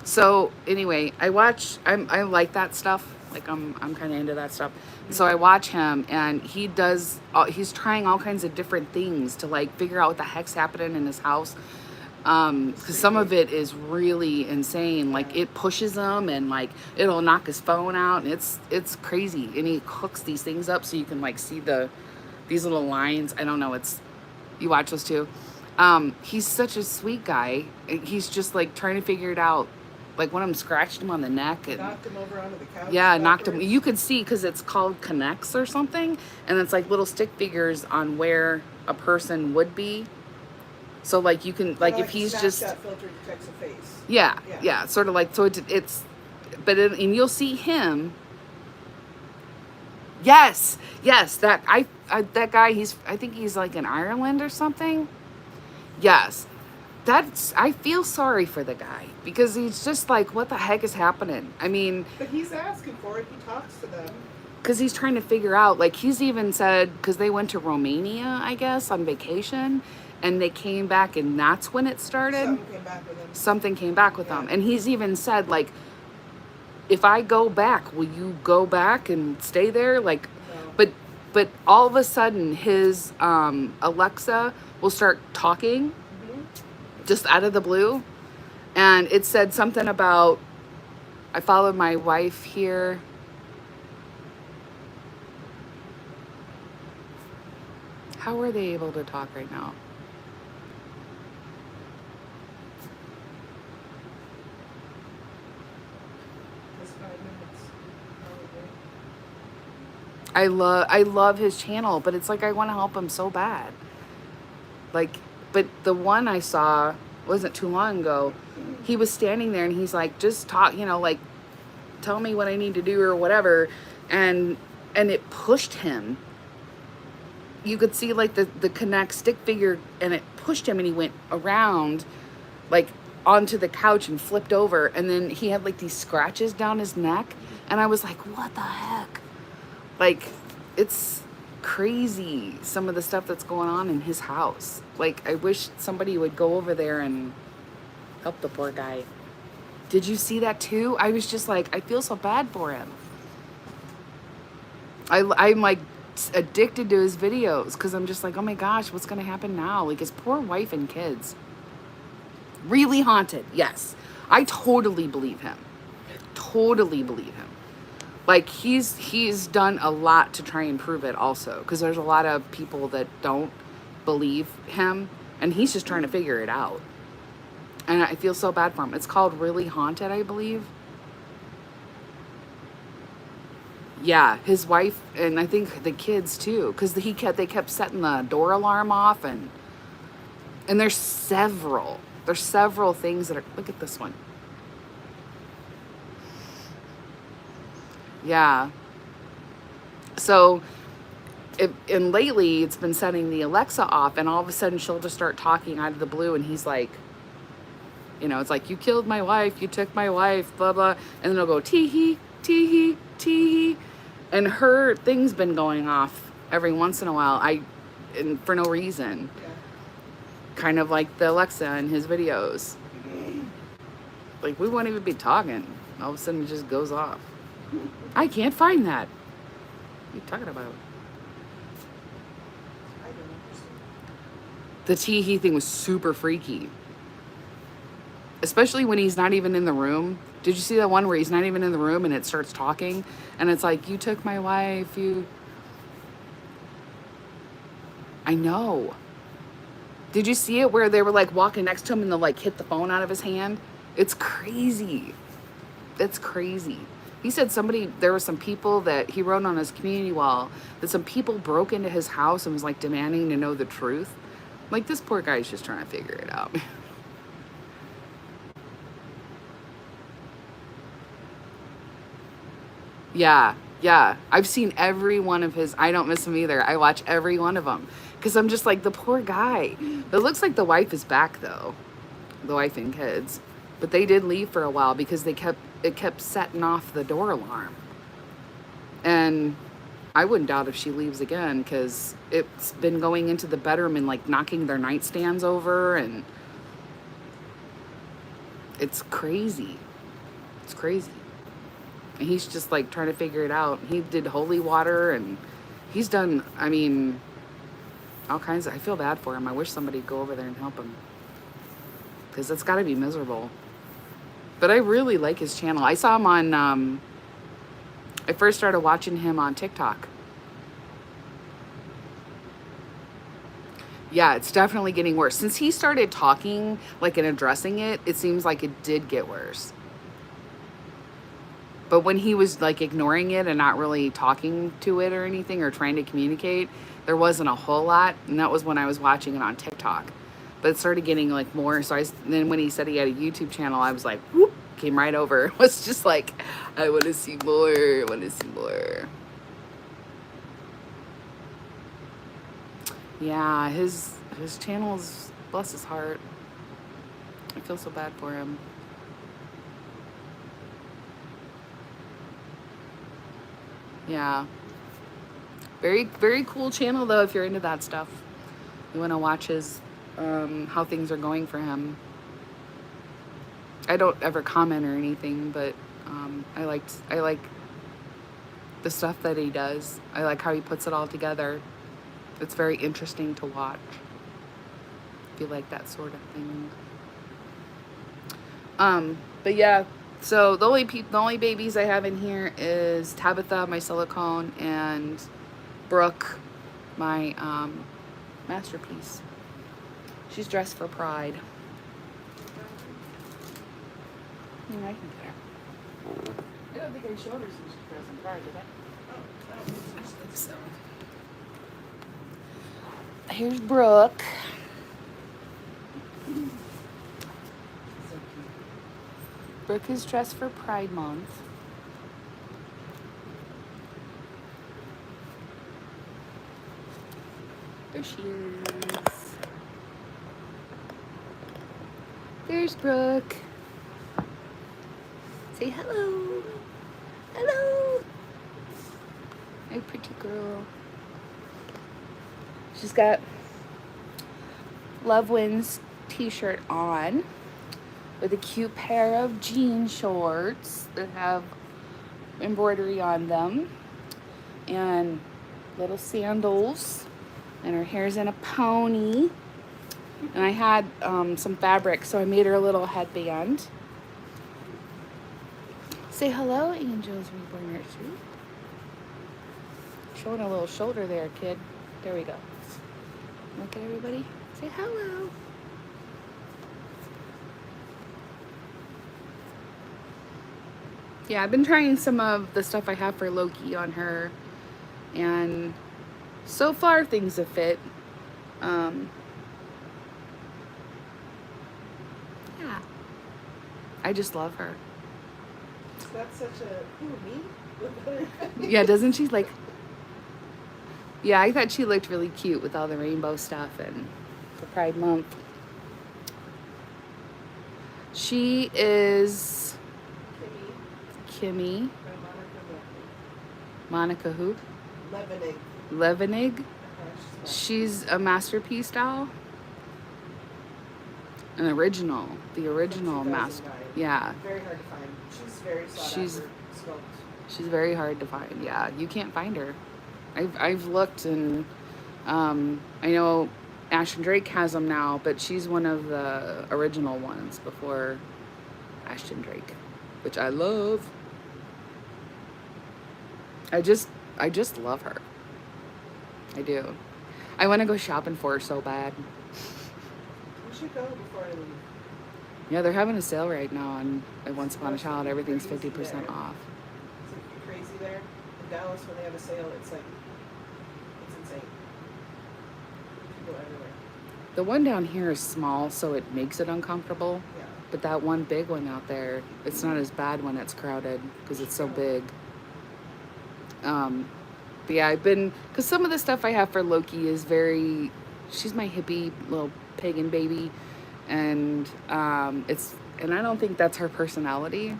So anyway, I like that stuff. Like I'm kind of into that stuff. So I watch him, and he's trying all kinds of different things to like figure out what the heck's happening in his house. Because some of it is really insane. Like it pushes him, and like it'll knock his phone out, and it's crazy. And he hooks these things up so you can like see these little lines. I don't know. You watch those too. He's such a sweet guy. He's just like trying to figure it out. Like one of them scratched him on the neck and Knocked him over onto the couch. yeah, knocked him. afterwards. You could see because it's called Connects or something, and it's like little stick figures on where a person would be. So like you can like Kinda if he's Snapchat just filter detects a face. yeah, sort of like so and you'll see him. Yes, that that guy. I think he's like in Ireland or something. Yes, I feel sorry for the guy because he's just like, what the heck is happening? I mean, But he's asking for it. He talks to them. because he's trying to figure out, like he's even said, because they went to Romania, I guess, on vacation, and they came back, and that's when it started. Something came back with him. Something came back with Yeah. them, and he's even said, like, if I go back, will you go back and stay there? Like, No. but all of a sudden, his Alexa will start talking just out of the blue, and it said something about, I followed my wife here. How are they able to talk right now? Just 5 minutes. Probably. I love his channel, but it's like I want to help him so bad. Like, but the one I saw wasn't too long ago. He was standing there and he's like, just talk, like, tell me what I need to do or whatever, and it pushed him. You could see like the Connect stick figure, and it pushed him, and he went around like onto the couch and flipped over, and then he had like these scratches down his neck, and I was like, what the heck? Like, it's crazy, some of the stuff that's going on in his house. Like, I wish somebody would go over there and help the poor guy. Did you see that too? I was just like, I feel so bad for him. I'm like addicted to his videos because I'm just like, oh my gosh, what's going to happen now? Like his poor wife and kids. Really haunted. Yes. I totally believe him. Totally believe him. Like he's done a lot to try and prove it also, because there's a lot of people that don't believe him, and he's just trying to figure it out. And I feel so bad for him. It's called Really Haunted, I believe. Yeah, his wife and I think the kids too, because they kept setting the door alarm off, and there's several things that are. Look at this one. Yeah. So, and lately it's been setting the Alexa off, and all of a sudden she'll just start talking out of the blue, and he's like, it's like, you killed my wife, you took my wife, blah blah, and then it'll go tee hee, and her thing's been going off every once in a while, and for no reason, kind of like the Alexa in his videos. Like we won't even be talking, all of a sudden it just goes off. I can't find that. What are you talking about? I don't understand. The tee thing was super freaky. Especially when he's not even in the room. Did you see that one where he's not even in the room and it starts talking? And it's like, you took my wife, I know. Did you see it where they were like walking next to him and they'll like hit the phone out of his hand? It's crazy. It's crazy. He said there were some people that he wrote on his community wall that some people broke into his house and was like demanding to know the truth. Like this poor guy's just trying to figure it out. Yeah. I've seen every one of his. I don't miss him either. I watch every one of them because I'm just like, the poor guy. It looks like the wife is back though, the wife and kids, but they did leave for a while because it kept setting off the door alarm. And I wouldn't doubt if she leaves again, because it's been going into the bedroom and like knocking their nightstands over, and it's crazy. It's crazy. And he's just like trying to figure it out. He did holy water, and he's done, all kinds of. I feel bad for him. I wish somebody would go over there and help him, because it's got to be miserable. But I really like his channel. I saw him on, I first started watching him on TikTok. Yeah, it's definitely getting worse. Since he started talking, like, and addressing it, it seems like it did get worse. But when he was, like, ignoring it and not really talking to it or anything or trying to communicate, there wasn't a whole lot. And that was when I was watching it on TikTok. But it started getting, like, more. So then when he said he had a YouTube channel, I was like, whoop, came right over. It was just like, I want to see more. Yeah, his channel's, bless his heart. I feel so bad for him. Yeah. Very, very cool channel, though, if you're into that stuff. You want to watch his, how things are going for him. I don't ever comment or anything, but I like the stuff that he does. I like how he puts it all together. It's very interesting to watch. If you like that sort of thing. But yeah, so the only babies I have in here is Tabitha, my silicone, and Brooke, my masterpiece. She's dressed for Pride. Yeah, I can get her. I don't think I showed her since she's dressed in Pride, did I? Oh, I don't think so. Here's Brooke. Brooke is dressed for Pride Month. There she is. There's Brooke. Say hello. Hello. Hey, pretty girl. She's got Love Wins t-shirt on with a cute pair of jean shorts that have embroidery on them. And little sandals, and her hair's in a pony. And I had some fabric, so I made her a little headband. Say hello, Angels Reborn Nursery. Showing a little shoulder there, kid. There we go. Look at everybody. Say hello. Yeah, I've been trying some of the stuff I have for Loki on her, and so far things have fit. Yeah, I just love her. That's such a, me? Yeah, doesn't she like? Yeah, I thought she looked really cute with all the rainbow stuff and for Pride Month. She is Kimmy. Monica who? Levenig. Levenig. She's a masterpiece doll. An original. The original master. Yeah. Very hard to find. She's very sought after. She's very hard to find. Yeah, you can't find her. I've looked, and I know Ashton Drake has them now, but she's one of the original ones before Ashton Drake, which I love. I just love her. I do. I want to go shopping for her so bad. We should go before I leave. Yeah, they're having a sale right now on Once Upon a Child. Everything's 50% off. It's like crazy there. In Dallas, when they have a sale, it's like, it's insane. People everywhere. The one down here is small, so it makes it uncomfortable. Yeah. But that one big one out there, it's not as bad when it's crowded because it's so big. But yeah, because some of the stuff I have for Loki is she's my hippie little pagan baby, and and I don't think that's her personality.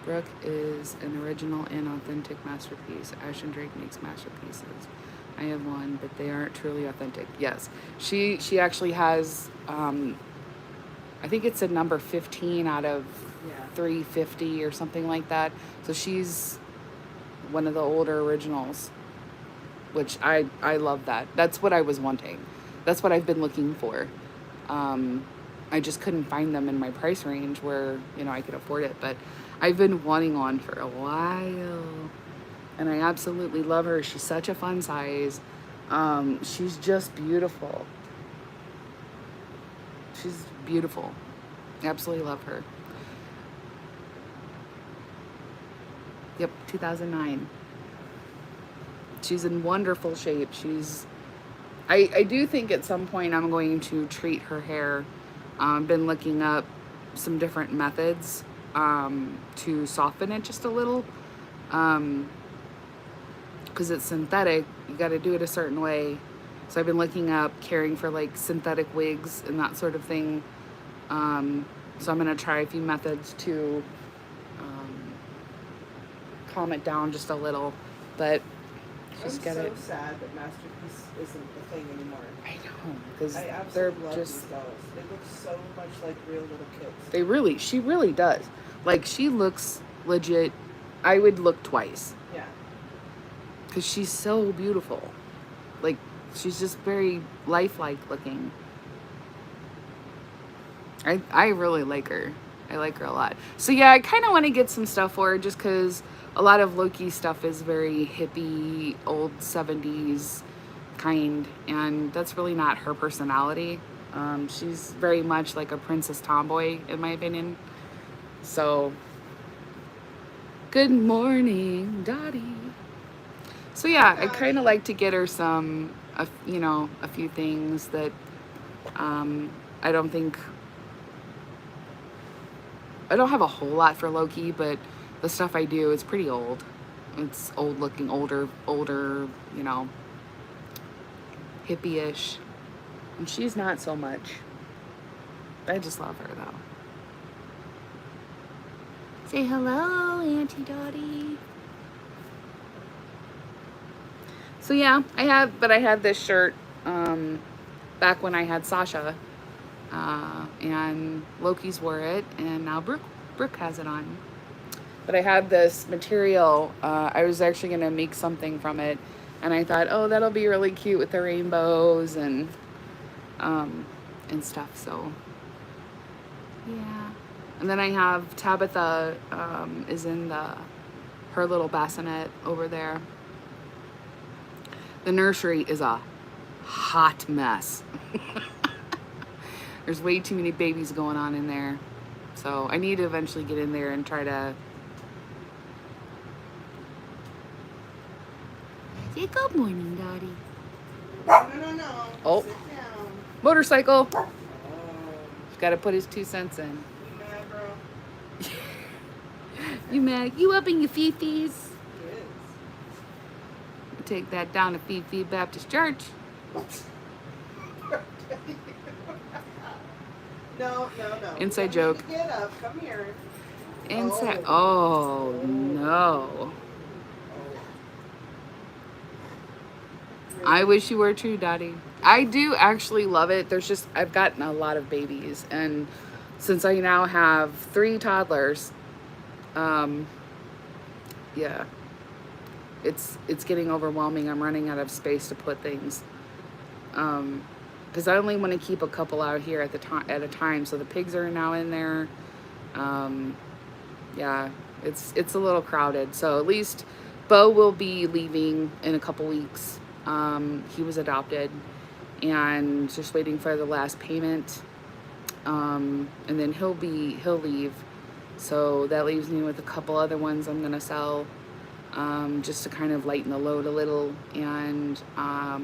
Brooke is an original and authentic masterpiece. Ashton Drake makes masterpieces. I have one, but they aren't truly authentic. Yes, she actually has, I think it's a number 15 out of 350 or something like that. So she's one of the older originals, which I love that. That's what I was wanting. That's what I've been looking for. I just couldn't find them in my price range where, I could afford it. But I've been wanting one for a while. And I absolutely love her. She's such a fun size. She's just beautiful. She's beautiful. Absolutely love her. Yep, 2009. She's in wonderful shape. I do think at some point I'm going to treat her hair. Been looking up some different methods to soften it just a little. Because it's synthetic, you got to do it a certain way. So I've been looking up caring for like synthetic wigs and that sort of thing. So I'm going to try a few methods to calm it down just a little. But just I'm so sad that Masterpiece isn't a thing anymore. I know, because they're just these dolls. They look so much like real little kids. She really does. Like, she looks legit. I would look twice. Yeah. Because she's so beautiful. Like, she's just very lifelike looking. I really like her. I like her a lot. So yeah, I kind of want to get some stuff for her just because a lot of Loki stuff is very hippie, old 70s kind, and that's really not her personality. She's very much like a princess tomboy, in my opinion. So, good morning, Dottie. So yeah, I kind of like to get her a few things that I don't have a whole lot for Loki, but the stuff I do is pretty old. It's old looking, older, hippie-ish. And she's not so much. I just love her though. Say hello, Auntie Dottie. So yeah, I had this shirt back when I had Sasha, and Loki's wore it, and now Brooke has it on. But I had this material. I was actually going to make something from it. And I thought, oh, that'll be really cute with the rainbows and stuff. So, yeah. And then I have Tabitha is in her little bassinet over there. The nursery is a hot mess. There's way too many babies going on in there. So I need to eventually get in there and try to... Say good morning, Daddy. No. Oh. Sit down. Motorcycle. Oh. He's got to put his 2 cents in. You mad, bro? You mad? You up in your fifis? It is. Take that down to Fifi Baptist Church. No. Inside You don't joke. need to get up. Come here. Inside. Oh, no. I wish you were too, Daddy. I do actually love it. There's just, I've gotten a lot of babies. And since I now have 3 toddlers, yeah, it's getting overwhelming. I'm running out of space to put things. Because I only want to keep a couple out here at a time. So the pigs are now in there. Yeah, it's a little crowded. So at least Bo will be leaving in a couple weeks. He was adopted and just waiting for the last payment. And then he'll leave. So that leaves me with a couple other ones I'm gonna sell, just to kind of lighten the load a little. And I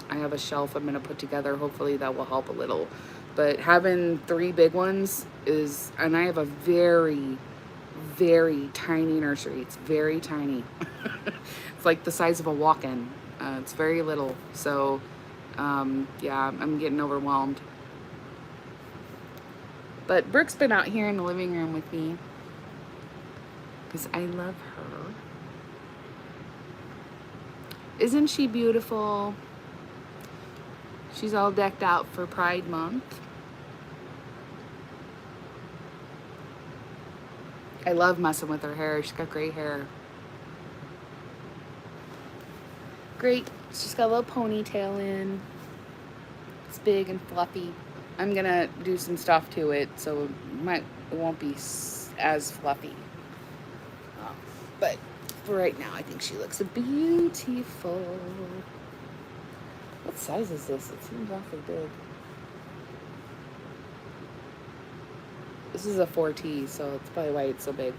have a shelf I'm gonna put together. Hopefully that will help a little. But having 3 big ones and I have a very, very tiny nursery. It's very tiny. It's like the size of a walk-in. It's very little. So, yeah, I'm getting overwhelmed. But Brooke's been out here in the living room with me because I love her. Isn't she beautiful? She's all decked out for Pride Month. I love messing with her hair. She's got great hair. Great. She's got a little ponytail in. It's big and fluffy. I'm gonna do some stuff to it, so it won't be as fluffy. But for right now, I think she looks beautiful. What size is this? It seems awfully big. This is a 4T, so it's probably why it's so big.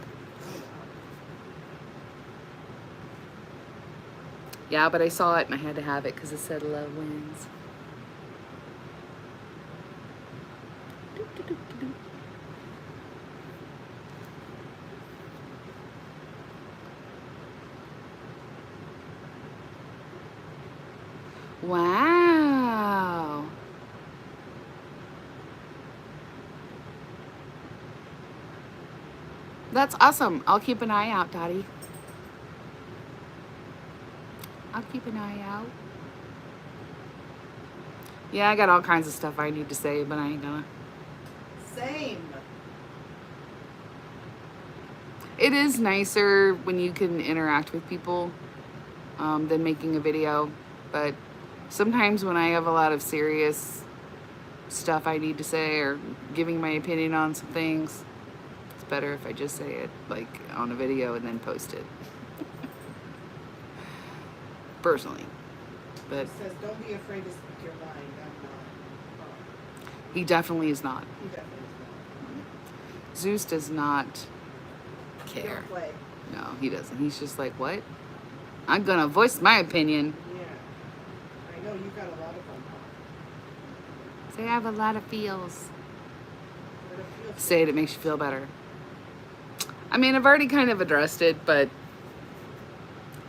Yeah, but I saw it and I had to have it because it said love wins. Wow. That's awesome. I'll keep an eye out, Daddy. I'll keep an eye out. Yeah, I got all kinds of stuff I need to say, but I ain't gonna. Same. It is nicer when you can interact with people than making a video. But sometimes when I have a lot of serious stuff I need to say or giving my opinion on some things, it's better if I just say it like on a video and then post it. Personally. But It says, don't be afraid to speak your mind. I'm not. he definitely is not. He definitely is Zeus does not not. care. Don't play. No, he doesn't. He's just like, what? I'm gonna voice my opinion. Yeah. I know you got a lot of them. Say I have a lot of feels. But it feels Say it makes you feel better. I mean, I've already kind of addressed it, but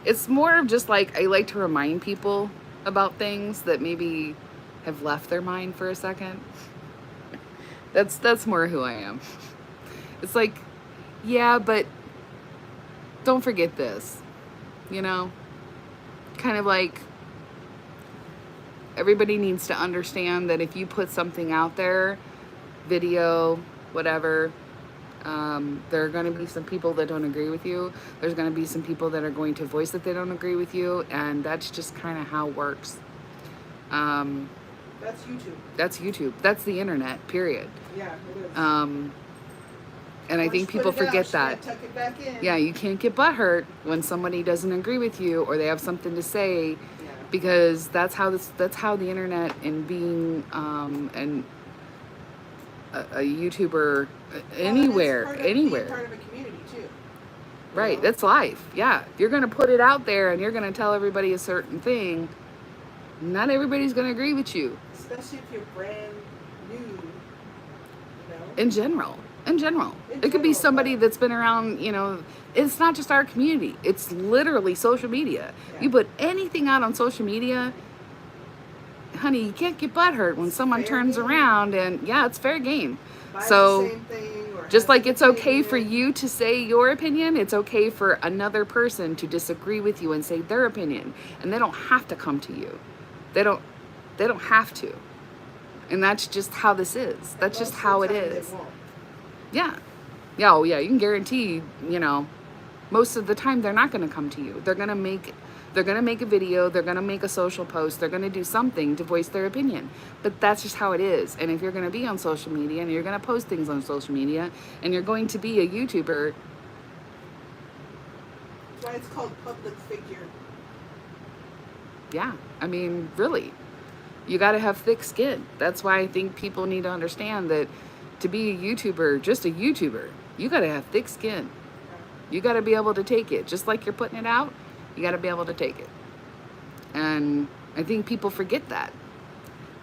it's more of just like I like to remind people about things that maybe have left their mind for a second. That's more who I am. It's like, yeah, but don't forget this, you know? Kind of like everybody needs to understand that if you put something out there, video, whatever, There are going to be some people that don't agree with you. There's going to be some people that are going to voice that they don't agree with you, and that's just kind of how it works. That's YouTube. That's YouTube. That's the internet, period. Yeah, it is. And I Once think you people put it out, forget you that. gotta tuck it back in. Yeah, you can't get butthurt when somebody doesn't agree with you or they have something to say, Yeah. because that's how the internet and being and a YouTuber anywhere. Well, being part of a community too. Right, know? that's life. Yeah, if you're gonna put it out there and you're gonna tell everybody a certain thing, not everybody's gonna agree with you. Especially if you're brand new, you know. In general. It could be somebody that's been around, it's not just our community. It's literally social media. Yeah. You put anything out on social media, honey, you can't get butthurt when someone fair turns game. around and, yeah, it's fair game. Buys So, the same thing or just has like an it's okay for opinion. you to say your opinion, it's okay for another person to disagree with you and say their opinion. And they don't have to come to you. They don't have to. And that's just how this is. That's just Most of how the it time they is. won't. Yeah. Yeah, oh yeah, you can guarantee, most of the time they're not going to come to you. They're going to make a video, they're going to make a social post, they're going to do something to voice their opinion. But that's just how it is. And if you're going to be on social media and you're going to post things on social media and you're going to be a YouTuber, That's why it's called public figure. yeah, I mean, really, you got to have thick skin. That's why I think people need to understand that to be a YouTuber, just a YouTuber, you got to have thick skin. You got to be able to take it. Just like you're putting it out, you got to be able to take it. And I think people forget that.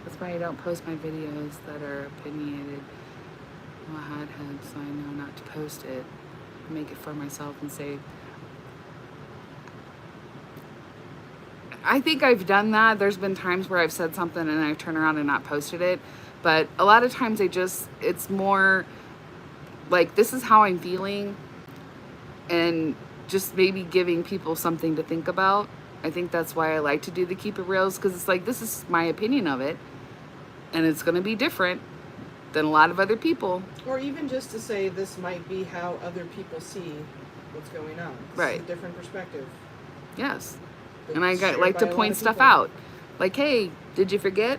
That's why I don't post my videos that are opinionated. I'm a hothead, so I know not to post it. Make it for myself and say, I think I've done that. There's been times where I've said something and I've turned around and not posted it. But a lot of times it's more like, this is how I'm feeling, and just maybe giving people something to think about. I think that's why I like to do the Keep It Reals, because it's like, this is my opinion of it, and it's going to be different than a lot of other people. Or even just to say this might be how other people see what's going on. This Right. is a different perspective. Yes. But And I shared like by to a lot point of stuff people. out. Like, hey, did you forget?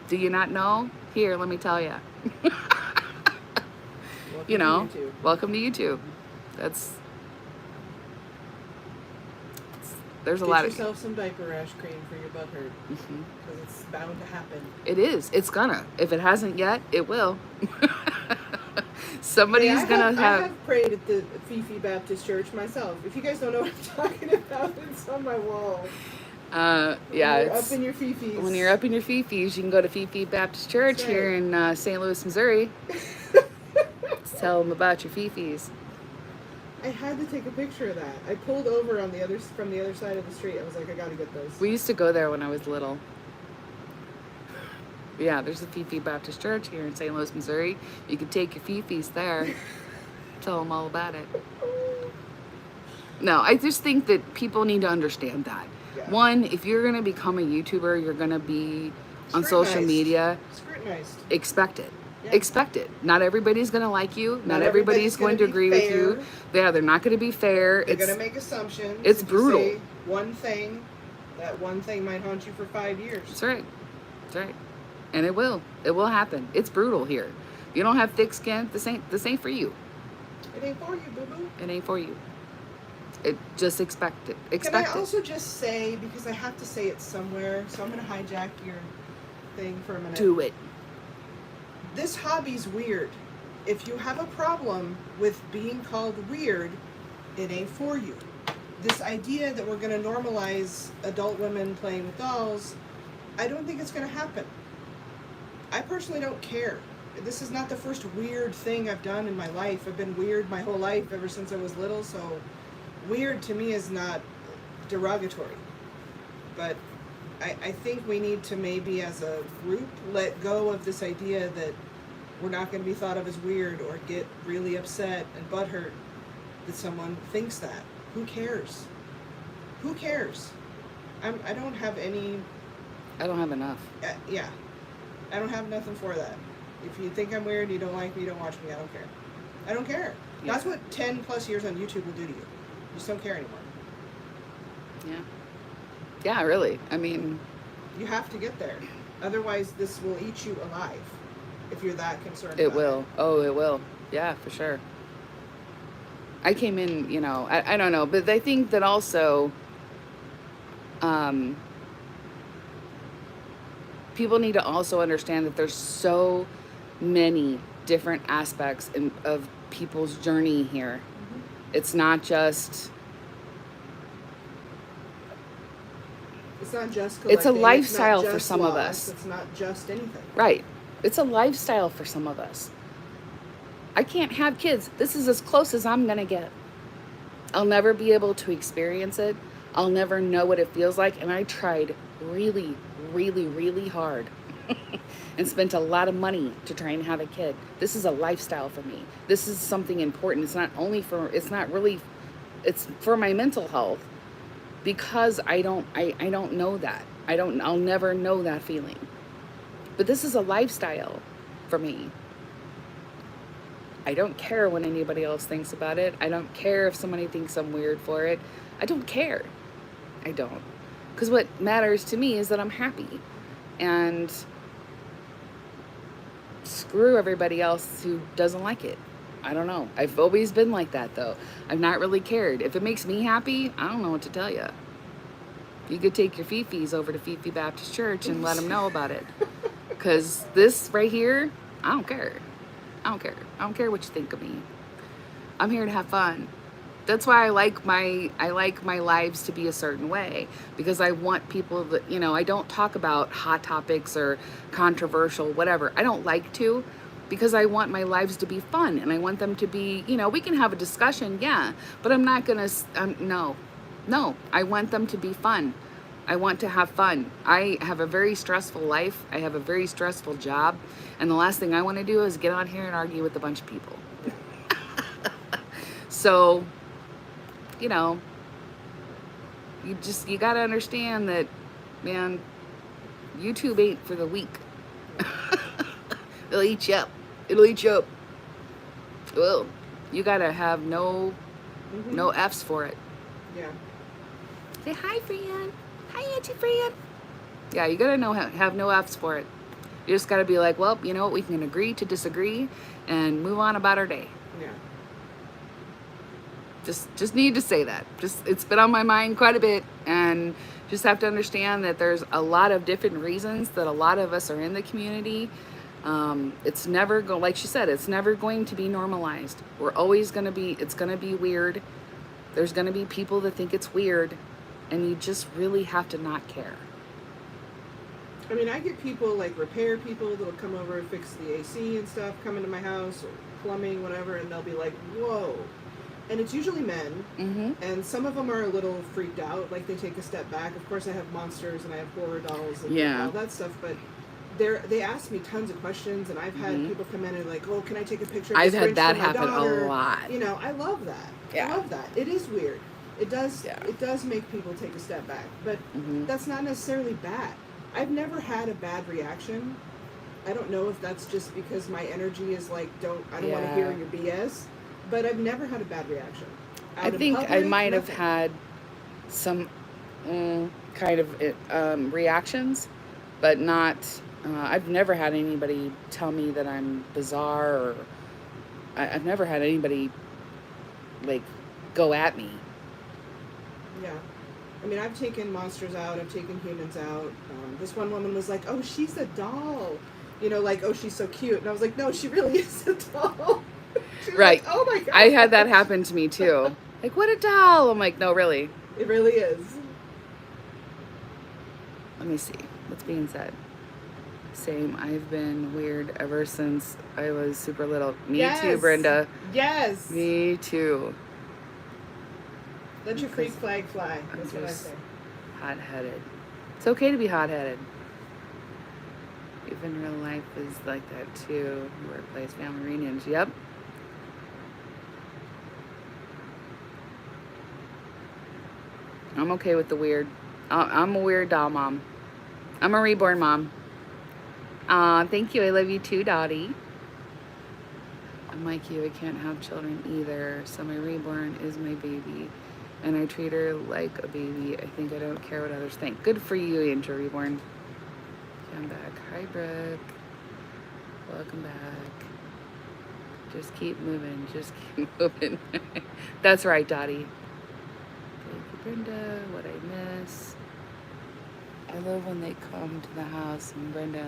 Do you not know? Here, let me tell you. Welcome to YouTube. Welcome to YouTube. There's a lot Get of. yourself some diaper rash cream for your butt hurt, Mhm. because it's bound to happen. It is. It's gonna. If it hasn't yet, it will. Somebody's Hey, I I have prayed at the Fifi Baptist Church myself. If you guys don't know what I'm talking about, it's on my wall. Yeah, When you're it's up in your Fifis. when you're up in your fifis, you can go to Fifi Baptist Church That's here right. in St. Louis, Missouri. Tell them about your fifis. I had to take a picture of that. I pulled over on from the other side of the street. I was like, I gotta get those. We used to go there when I was little. Yeah, there's a Fifi Baptist Church here in St. Louis, Missouri. You can take your fifis there. Tell them all about it. No, I just think that people need to understand that. Yeah. One, if you're going to become a YouTuber, you're going to be on social Scrutinized. media, Scrutinized. expect it. Yeah. Expect it. Not everybody's going to like you. Not everybody's everybody's going to gonna be agree with you. fair. Yeah, they're not going to be fair. They're It's gonna make assumptions. it's If you brutal. say one thing, that one thing might haunt you for 5 years. That's right. That's right. And it will. It will happen. It's brutal here. You don't have thick skin. This ain't for you. It ain't for you, boo boo. It ain't for you. Just expect it. Can I Expect it. also just say, because I have to say it somewhere, so I'm gonna hijack your thing for a minute. Do it. This hobby's weird. If you have a problem with being called weird, it ain't for you. This idea that we're gonna normalize adult women playing with dolls, I don't think it's gonna happen. I personally don't care. This is not the first weird thing I've done in my life. I've been weird my whole life ever since I was little, so weird to me is not derogatory. But I think we need to maybe as a group let go of this idea that we're not going to be thought of as weird or get really upset and butthurt that someone thinks that. Who cares? Who cares? I don't have any, I don't have enough. yeah, I don't have nothing for that. If you think I'm weird, you don't like me, you don't watch me, I don't care. I don't care. Yeah. That's what 10 plus years on YouTube will do to you. You just don't care anymore. Yeah. Yeah, really. I mean, You have to get there. Otherwise, this will eat you alive if you're that concerned it about will. Oh, it will. Yeah, for sure. I came in, you know, I don't know, but I think that also people need to also understand that there's so many different aspects of people's journey here. It's not just It's not just It's a collecting, lifestyle it's not for just some of loss, us. It's not just anything. right. It's a lifestyle for some of us. I can't have kids. This is as close as I'm going to get. I'll never be able to experience it. I'll never know what it feels like. And I tried really, really, really hard and spent a lot of money to try and have a kid. This is a lifestyle for me. This is something important. It's not it's for my mental health, because I don't know that. I'll never know that feeling. But this is a lifestyle for me. I don't care what anybody else thinks about it. I don't care if somebody thinks I'm weird for it. I don't care. I don't. Because what matters to me is that I'm happy. And screw everybody else who doesn't like it. I don't know. I've always been like that, though. I've not really cared. If it makes me happy, I don't know what to tell you. You could take your Fifis over to Fifi Baptist Church and let them know about it. Because this right here, I don't care. I don't care. I don't care what you think of me. I'm here to have fun. That's why I like my lives to be a certain way, because I want people that, you know, I don't talk about hot topics or controversial whatever. I don't like to, because I want my lives to be fun, and I want them to be, you know, we can have a discussion, yeah, but I'm not going to no, I want them to be fun. I want to have fun. I have a very stressful life. I have a very stressful job. And the last thing I want to do is get on here and argue with a bunch of people. So, you know, you got to understand that, man, YouTube ain't for the weak. It'll eat you up. It'll eat you up. It will. You got to have no F's for it. Yeah. Say hi, Fran. Hi, Auntie Fran. Yeah, you gotta have no F's for it. You just gotta be like, well, you know what? We can agree to disagree and move on about our day. Yeah. Just need to say that. It's been on my mind quite a bit, and just have to understand that there's a lot of different reasons that a lot of us are in the community. It's never like she said, it's never going to be normalized. We're always it's gonna be weird. There's gonna be people that think it's weird. And you just really have to not care. I mean, I get people, like repair people that'll come over and fix the AC and stuff, come into my house, or plumbing, whatever, and they'll be like, whoa. And it's usually men, and some of them are a little freaked out, like they take a step back. Of course, I have monsters and I have horror dolls and all that stuff, but they ask me tons of questions, and I've had people come in and like, oh, can I take a picture of I've this had Grinch that for my happen daughter? a lot. You know, I love that. Yeah. I love that. It is weird. It does. Yeah. It does make people take a step back, but that's not necessarily bad. I've never had a bad reaction. I don't know if that's just because my energy is like, I don't want to hear your BS, but I've never had a bad reaction. I think I might have had some kind of reactions, but not. I've never had anybody tell me that I'm bizarre, or I've never had anybody like go at me. Yeah. I mean, I've taken monsters out. I've taken humans out. This one woman was like, oh, she's a doll. You know, like, oh, she's so cute. And I was like, no, she really is a doll. Right. Like, oh, my God. I had that happen to me, too. Like, what a doll. I'm like, no, really. It really is. Let me see. What's being said? Same. I've been weird ever since I was super little. Me too, Brenda. Yes. Me too. Let your freak flag fly. That's what I just say. Hot-headed. It's okay to be hot-headed. Even real life is like that too. Workplace, family reunions. Yep. I'm okay with the weird. I'm a weird doll mom. I'm a reborn mom. Thank you. I love you too, Dottie. I'm like you. I can't have children either. So my reborn is my baby. And I treat her like a baby. I think I don't care what others think. Good for you, Angel Reborn. Okay, I'm back. Hi, Brooke. Welcome back. Just keep moving. Just keep moving. That's right, Dottie. Thank you, Brenda. What I miss. I love when they come to the house and Brenda.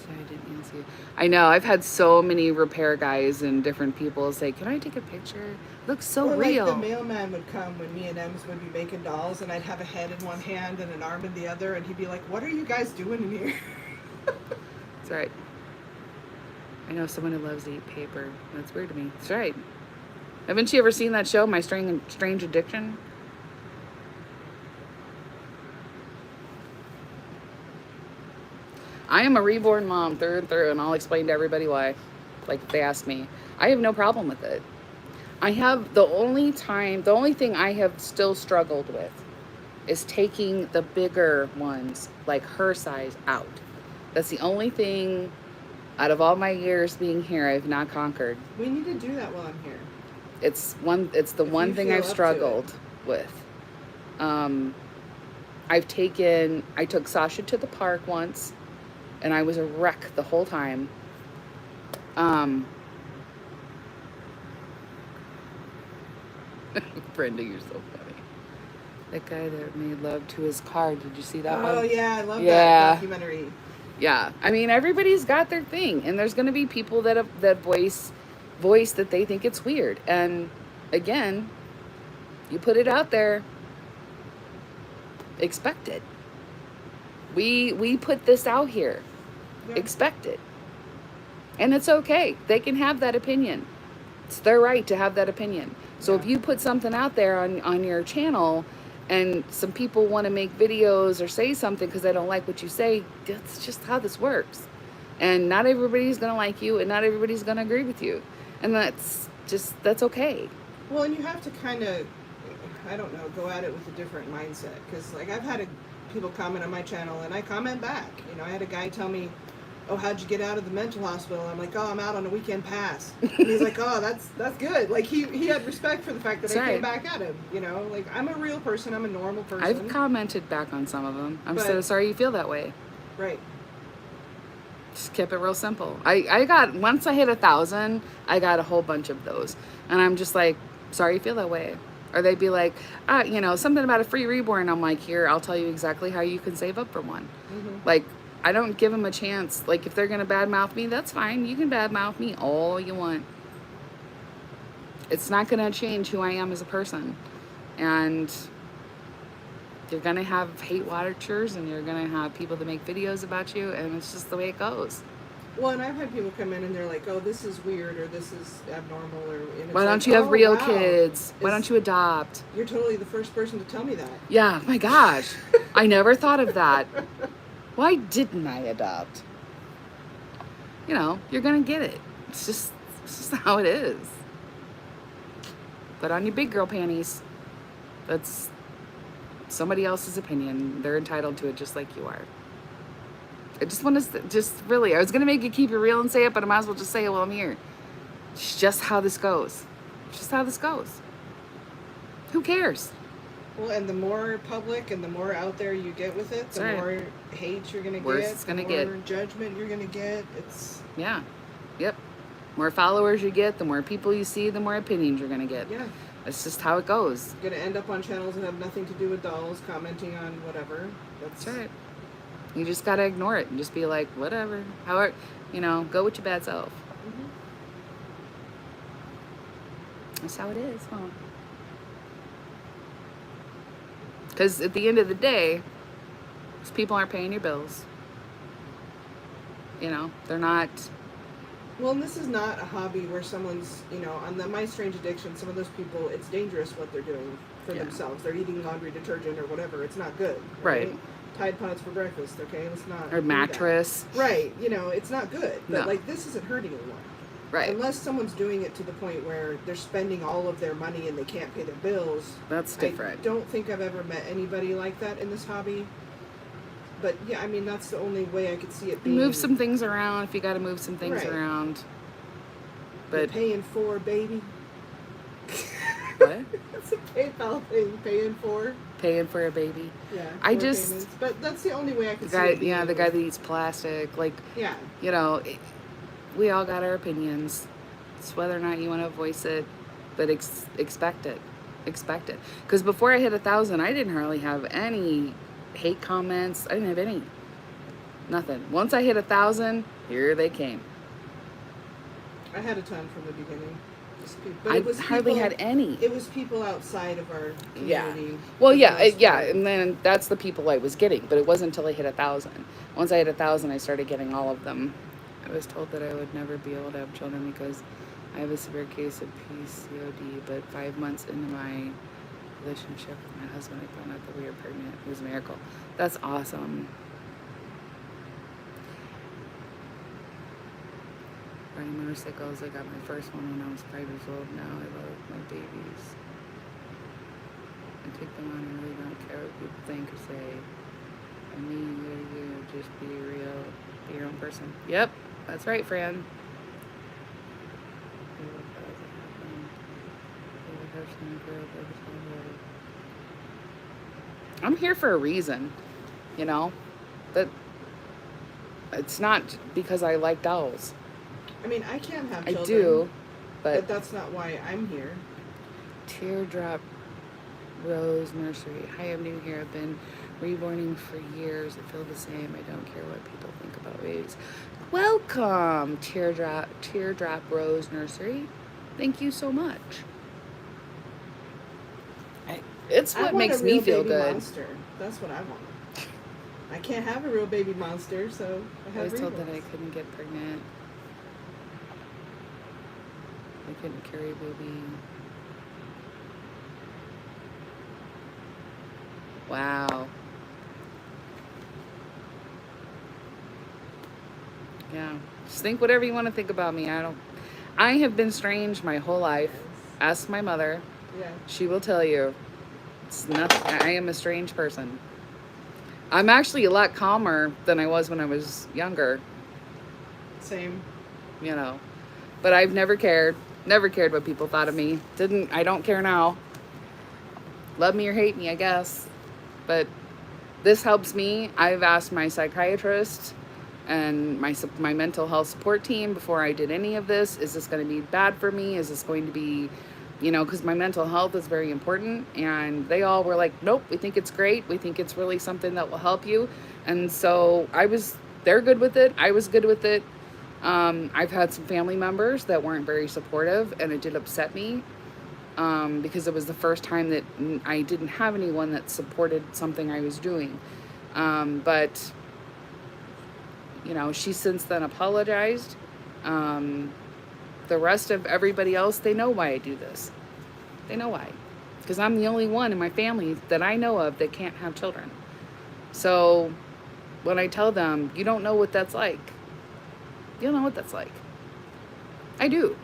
Sorry, I didn't answer you. I know. I've had so many repair guys and different people say, "Can I take a picture? Looks so or real." like the mailman would come when me and Ems would be making dolls, and I'd have a head in one hand and an arm in the other, and he'd be like, "What are you guys doing in here?" That's right. I know someone who loves to eat paper. That's weird to me. That's right. Haven't you ever seen that show, My Strange Addiction? I am a reborn mom through and through, and I'll explain to everybody why. Like, if they ask me. I have no problem with it. I have the only thing I have still struggled with is taking the bigger ones, like her size, out. That's the only thing out of all my years being here I've not conquered. We need to do that while I'm here. It's the If one you thing feel I've up to struggled with. I took Sasha to the park once, and I was a wreck the whole time. Brenda, you're so funny. That guy that made love to his car, did you see that one? Oh yeah, I love Yeah. that documentary. Yeah, I mean, everybody's got their thing, and there's going to be people that voice that they think it's weird. And again, you put it out there, expect it. We put this out here, Yeah. expect it, and it's okay. They can have that opinion. It's their right to have that opinion. So if Yeah. you put something out there on your channel, and some people want to make videos or say something because they don't like what you say, that's just how this works. And not everybody's going to like you, and not everybody's going to agree with you. And that's okay. Well, and you have to kind of, I don't know, go at it with a different mindset. Because, like, I've had people comment on my channel, and I comment back. You know, I had a guy tell me, "Oh, how'd you get out of the mental hospital?" I'm like, "Oh, I'm out on a weekend pass." And he's like, "Oh, that's good." Like, he had respect for the fact that That's I came right. back at him. You know, like, I'm a real person. I'm a normal person. I've commented back on some of them. I'm But- so sorry you feel that way. Right. Just kept it real simple. I got, once I hit 1,000, I got a whole bunch of those. And I'm just like, sorry you feel that way. Or they'd be like, something about a free reborn. I'm like, here, I'll tell you exactly how you can save up for one. Mm-hmm. Like, I don't give them a chance. Like, if they're going to badmouth me, that's fine. You can badmouth me all you want. It's not going to change who I am as a person. And you're going to have hate watchers, and you're going to have people that make videos about you, and it's just the way it goes. Well, and I've had people come in and they're like, "Oh, this is weird," or "This is abnormal," or and it's Why don't like, you have "Oh, real wow. kids? Why It's- don't you adopt? You're totally the first person to tell me that. Yeah, my gosh. I never thought of that. Why didn't I adopt? You know, you're going to get it. It's just how it is. Put on your big girl panties. That's somebody else's opinion. They're entitled to it just like you are. I just want to, I was going to make you keep it real and say it, but I might as well just say it while I'm here. It's just how this goes. It's just how this goes. Who cares? Well, and the more public and the more out there you get with it, the That's right. more hate you're gonna Worse get. it's gonna the get. more judgment you're gonna get. It's Yeah. Yep. More followers you get, the more people you see, the more opinions you're going to get. yeah, That's just how it goes. you're gonna end up on channels that have nothing to do with dolls, commenting on whatever. That's right. You just got to ignore it and just be like, whatever. However, go with your bad self. Mhm. That's how it is, huh? Because at the end of the day, these people aren't paying your bills. They're not. Well, and this is not a hobby where someone's, on the My Strange Addiction, some of those people, it's dangerous what they're doing for Yeah. themselves. They're eating laundry detergent or whatever. It's not good. Right. Tide Pods for breakfast, okay? Let's not. Or do that. mattress. Right. It's not good. But, No. like, this isn't hurting anyone. Right. Unless someone's doing it to the point where they're spending all of their money and they can't pay their bills. That's different. I don't think I've ever met anybody like that in this hobby. but yeah, I mean, that's the only way I could see it being. Move some things around if you got to move some things Right. around. You're But paying for, baby. what? It's a PayPal thing, paying for. Paying for a baby. Yeah. I for just- payments. But that's the only way I The could guy, see it being. yeah, the guy that eats plastic. Like, Yeah. you know, we all got our opinions. It's whether or not you want to voice it, but expect it. Expect it. Because before I hit 1,000, I didn't hardly have any hate comments. I didn't have any. Nothing. Once I hit 1,000, here they came. I had a ton from the beginning. Just but I it was hardly people, had any. It was people outside of our Yeah. community. Well, for the yeah, most yeah, part. and then that's the people I was getting, but it wasn't until I hit 1,000. Once I hit 1,000, I started getting all of them. I was told that I would never be able to have children because I have a severe case of PCOD, but 5 months into my relationship with my husband, I found out that we were pregnant. It was a miracle. That's awesome. Riding motorcycles, I got my first one when I was 5 years old. Now I love my babies. I take them on and really don't care what people think or say. I mean, you just be real, be your own person. Yep, that's right, Fran. I'm here for a reason, you know, but it's not because I like dolls. I mean, I can't have I children. do, But but that's not why I'm here. Teardrop Rose Nursery. Hi, I'm new here. I've been reborning for years. I feel the same. I don't care what people think about babies. Welcome, Teardrop Rose Nursery. Thank you so much. It's I what want makes a real me feel baby good. Monster. That's what I want. I can't have a real baby monster, so I I have was told that I reborns. couldn't get pregnant. I couldn't carry a baby. Wow. Yeah. Just think whatever you want to think about me. I have been strange my whole life. Ask my mother. Yeah. She will tell you. It's nothing. I am a strange person. I'm actually a lot calmer than I was when I was younger, Same. you know. But I've never cared. Never cared what people thought of me. I don't care now. Love me or hate me, I guess. But this helps me. I've asked my psychiatrist and my mental health support team before I did any of this, is this going to be bad for me? Is this going to be, you know, because my mental health is very important. And they all were like, nope, we think it's great. We think it's really something that will help you. And so they're good with it. I was good with it. I've had some family members that weren't very supportive, and it did upset me. Because it was the first time that I didn't have anyone that supported something I was doing. But, you know, she since then apologized. The rest of everybody else, they know why I do this. They know why. Because I'm the only one in my family that I know of that can't have children. So when I tell them, you don't know what that's like. You don't know what that's like. I do.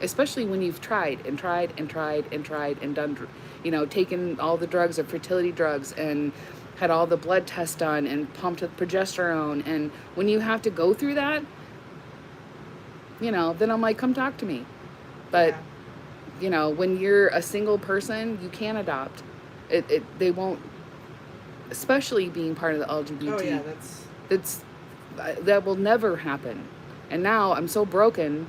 Especially when you've tried and tried and tried and tried and done, you know, taken all the drugs or fertility drugs and had all the blood tests done and pumped with progesterone. And when you have to go through that, you know, then I'm like, come talk to me. But, Yeah. you know, when you're a single person, you can't adopt. They won't, especially being part of the LGBT. Oh yeah, That will never happen. And now I'm so broken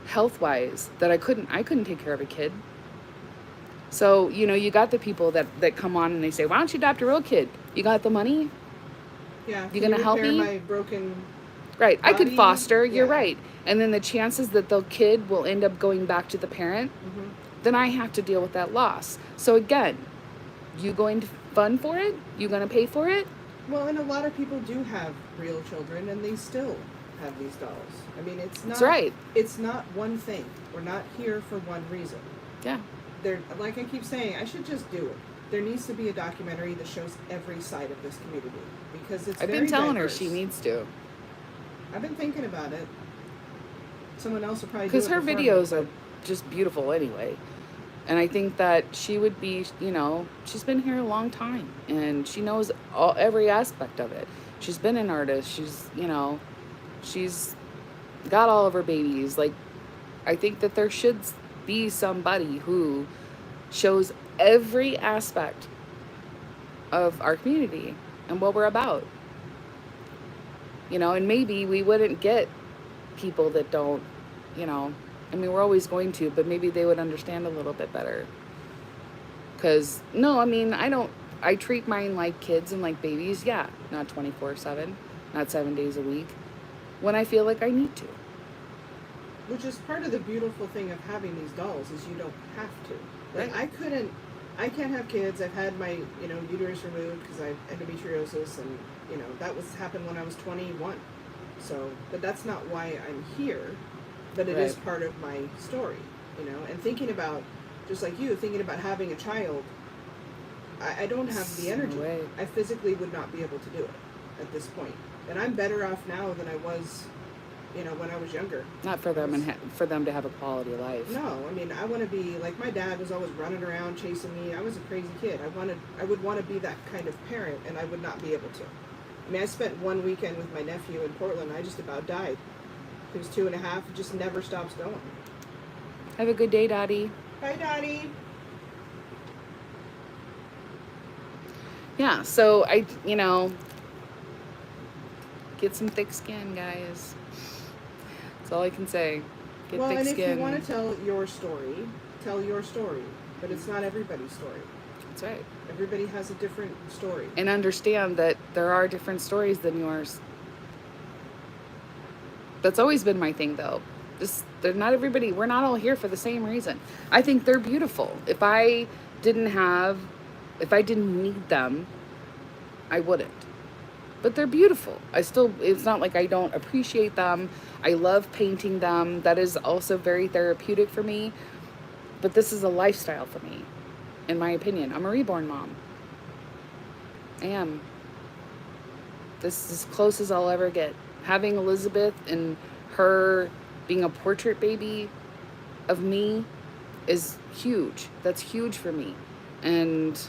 health-wise that I couldn't take care of a kid. So, you know, you got the people that come on and they say, why don't you adopt a real kid? You got the money? yeah. You Can gonna help repair me? My broken. Right. I could Body? foster, you're Yeah. right. And then the chances that the kid will end up going back to the parent, Mhm. then I have to deal with that loss. So again, you going to fund for it? You going to pay for it? Well, and a lot of people do have real children, and they still have these dolls. I mean, it's not. That's right. It's not one thing. We're not here for one reason. Yeah. Like I keep saying, I should just do it. There needs to be a documentary that shows every side of this community because it's. I've very been telling diverse. her she needs to. I've been thinking about it. Someone else will probably. Because do it her before me, videos but- are just beautiful anyway. And I think that she would be, you know, she's been here a long time and she knows every aspect of it. She's been an artist. She's, you know, she's got all of her babies. Like, I think that there should be somebody who shows every aspect of our community and what we're about. You know, and maybe we wouldn't get people that don't, you know, I mean, we're always going to, but maybe they would understand a little bit better. Because, no, I mean, I treat mine like kids and like babies. Yeah, not 24/7, not 7 days a week, when I feel like I need to. Which is part of the beautiful thing of having these dolls is you don't have to. Like, Right. I can't have kids. I've had my, you know, uterus removed because I have endometriosis, and, you know, that happened when I was 21. So, but that's not why I'm here, but it is Right. part of my story, you know, and thinking about, just like you, thinking about having a child, I don't have the No energy. way. I physically would not be able to do it at this point. And I'm better off now than I was, you know, when I was younger. Not for them and for them to have a quality life. No, I mean, I want to be like my dad was always running around chasing me. I was a crazy kid. I would want to be that kind of parent, and I would not be able to. I mean, I spent one weekend with my nephew in Portland. I just about died. He was 2.5. It just never stops going. Have a good day, Dottie. Hi, Dottie. Yeah, so you know, get some thick skin, guys. That's all I can say. Get Well, thick and skin. if you want to tell your story, tell your story. But it's not everybody's story. That's right. Everybody has a different story. And understand that there are different stories than yours. That's always been my thing, though. They're not everybody. We're not all here for the same reason. I think they're beautiful. If I didn't need them, I wouldn't. But they're beautiful. It's not like I don't appreciate them. I love painting them. That is also very therapeutic for me. But this is a lifestyle for me, in my opinion. I'm a reborn mom. I am. This is as close as I'll ever get. Having Elizabeth and her being a portrait baby of me is huge. That's huge for me. And,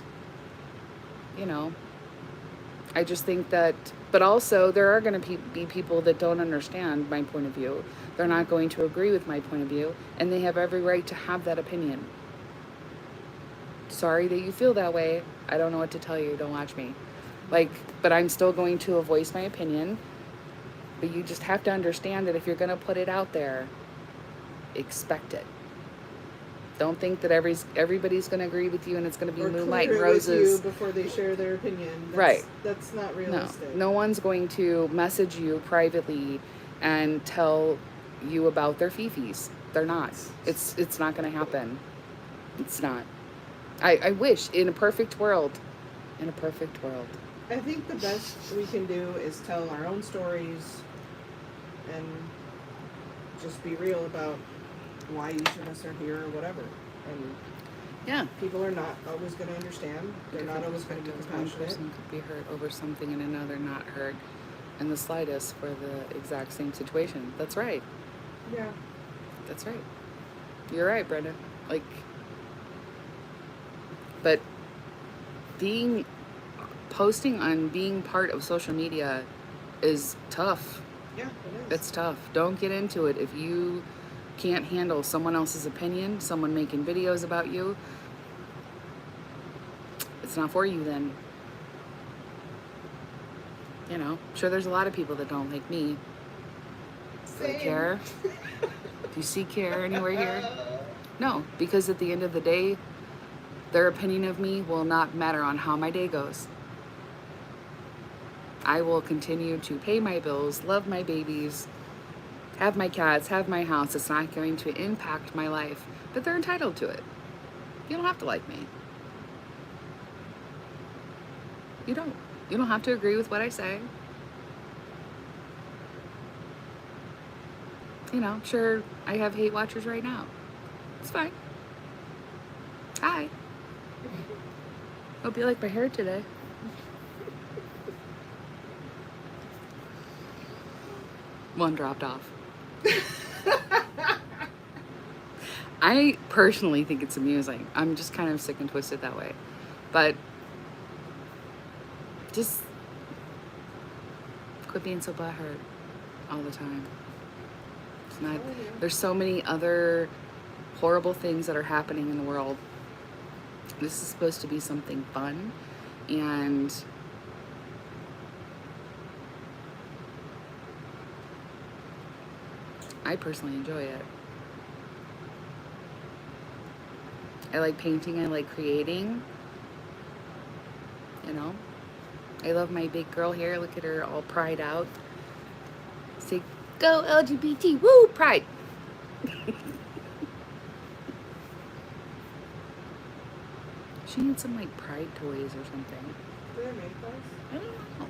you know, I just think that, but also there are going to be people that don't understand my point of view. They're not going to agree with my point of view, and they have every right to have that opinion. Sorry that you feel that way. I don't know what to tell you. Don't watch me. But I'm still going to voice my opinion. But you just have to understand that if you're going to put it out there, expect it. Don't think that everybody's going to agree with you and it's going to be Or moonlight and clear it with roses. you before they share their opinion. Right. That's not No, realistic. no one's going to message you privately and tell you about their fifis. They're not. It's not going to happen. It's not. I wish in a perfect world. I think the best we can do is tell our own stories and just be real about why each of us are here or whatever. And Yeah. people are not always going to understand. They're not always going to be One compassionate. person could be hurt over something and another not hurt in the slightest for the exact same situation. That's right. Yeah. That's right. You're right, Brenda. But posting on being part of social media is tough. Yeah, it is. It's tough. Don't get into it if you can't handle someone else's opinion, someone making videos about you. It's not for you then. You know, I'm sure there's a lot of people that don't like me. Do I care? Do you see care anywhere here? No, because at the end of the day, their opinion of me will not matter on how my day goes. I will continue to pay my bills, love my babies, have my cats, have my house. It's not going to impact my life, but they're entitled to it. You don't have to like me. You don't. You don't have to agree with what I say. You know, sure, I have hate watchers right now. It's fine. Hi. Hope you like my hair today. One dropped off. I personally think it's amusing. I'm just kind of sick and twisted that way. But just Quit being so butthurt all the time. It's not. Telling you. There's so many other horrible things that are happening in the world. This is supposed to be something fun, and I personally enjoy it. I like painting, I like creating, you know. I love my big girl here. Look at her all pride out. Say, go LGBT, woo, pride. She needs some like pride toys or something. Do they make those? I don't know.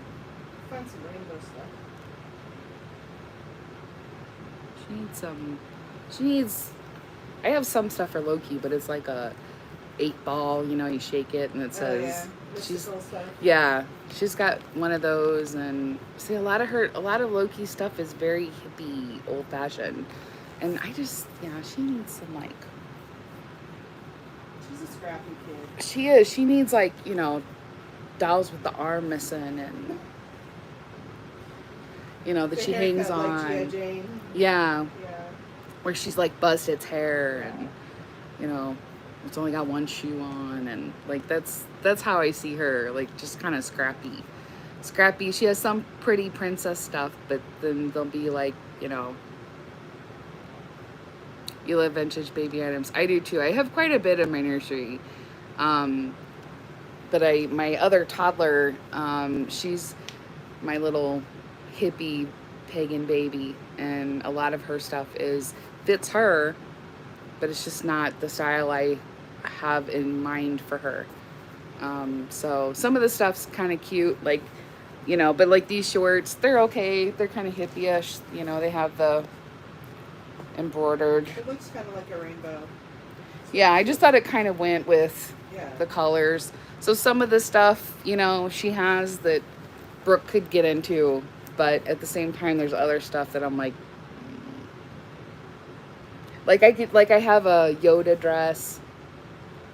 Find some rainbow stuff. She needs some. She needs. I have some stuff for Loki, but it's like a 8-ball. You know, you shake it and it says. Oh, yeah. She's. Mystical stuff. Yeah, she's got one of those, and see a lot of Loki stuff is very hippie, old-fashioned, and I just, she needs some like. She's a scrappy kid. She is. She needs like dolls with the arm missing, and that The she haircut hangs on. like G.I. Jane. Yeah, Yeah. where she's like buzzed its hair, and it's only got one shoe on, and like that's how I see her, like just kind of scrappy. She has some pretty princess stuff, but then they'll be like, you love vintage baby items. I do too. I have quite a bit in my nursery. But my other toddler, she's my little hippie pagan baby, and a lot of her stuff fits her, but it's just not the style I have in mind for her. So some of the stuff's kind of cute, like, but like these shorts, they're okay. They're kind of hippie-ish. They have the embroidered. It looks kind of like a rainbow. Yeah, I just thought it kind of went with Yeah. the colors. So some of the stuff, she has that Brooke could get into, but at the same time, there's other stuff that I'm like I have a Yoda dress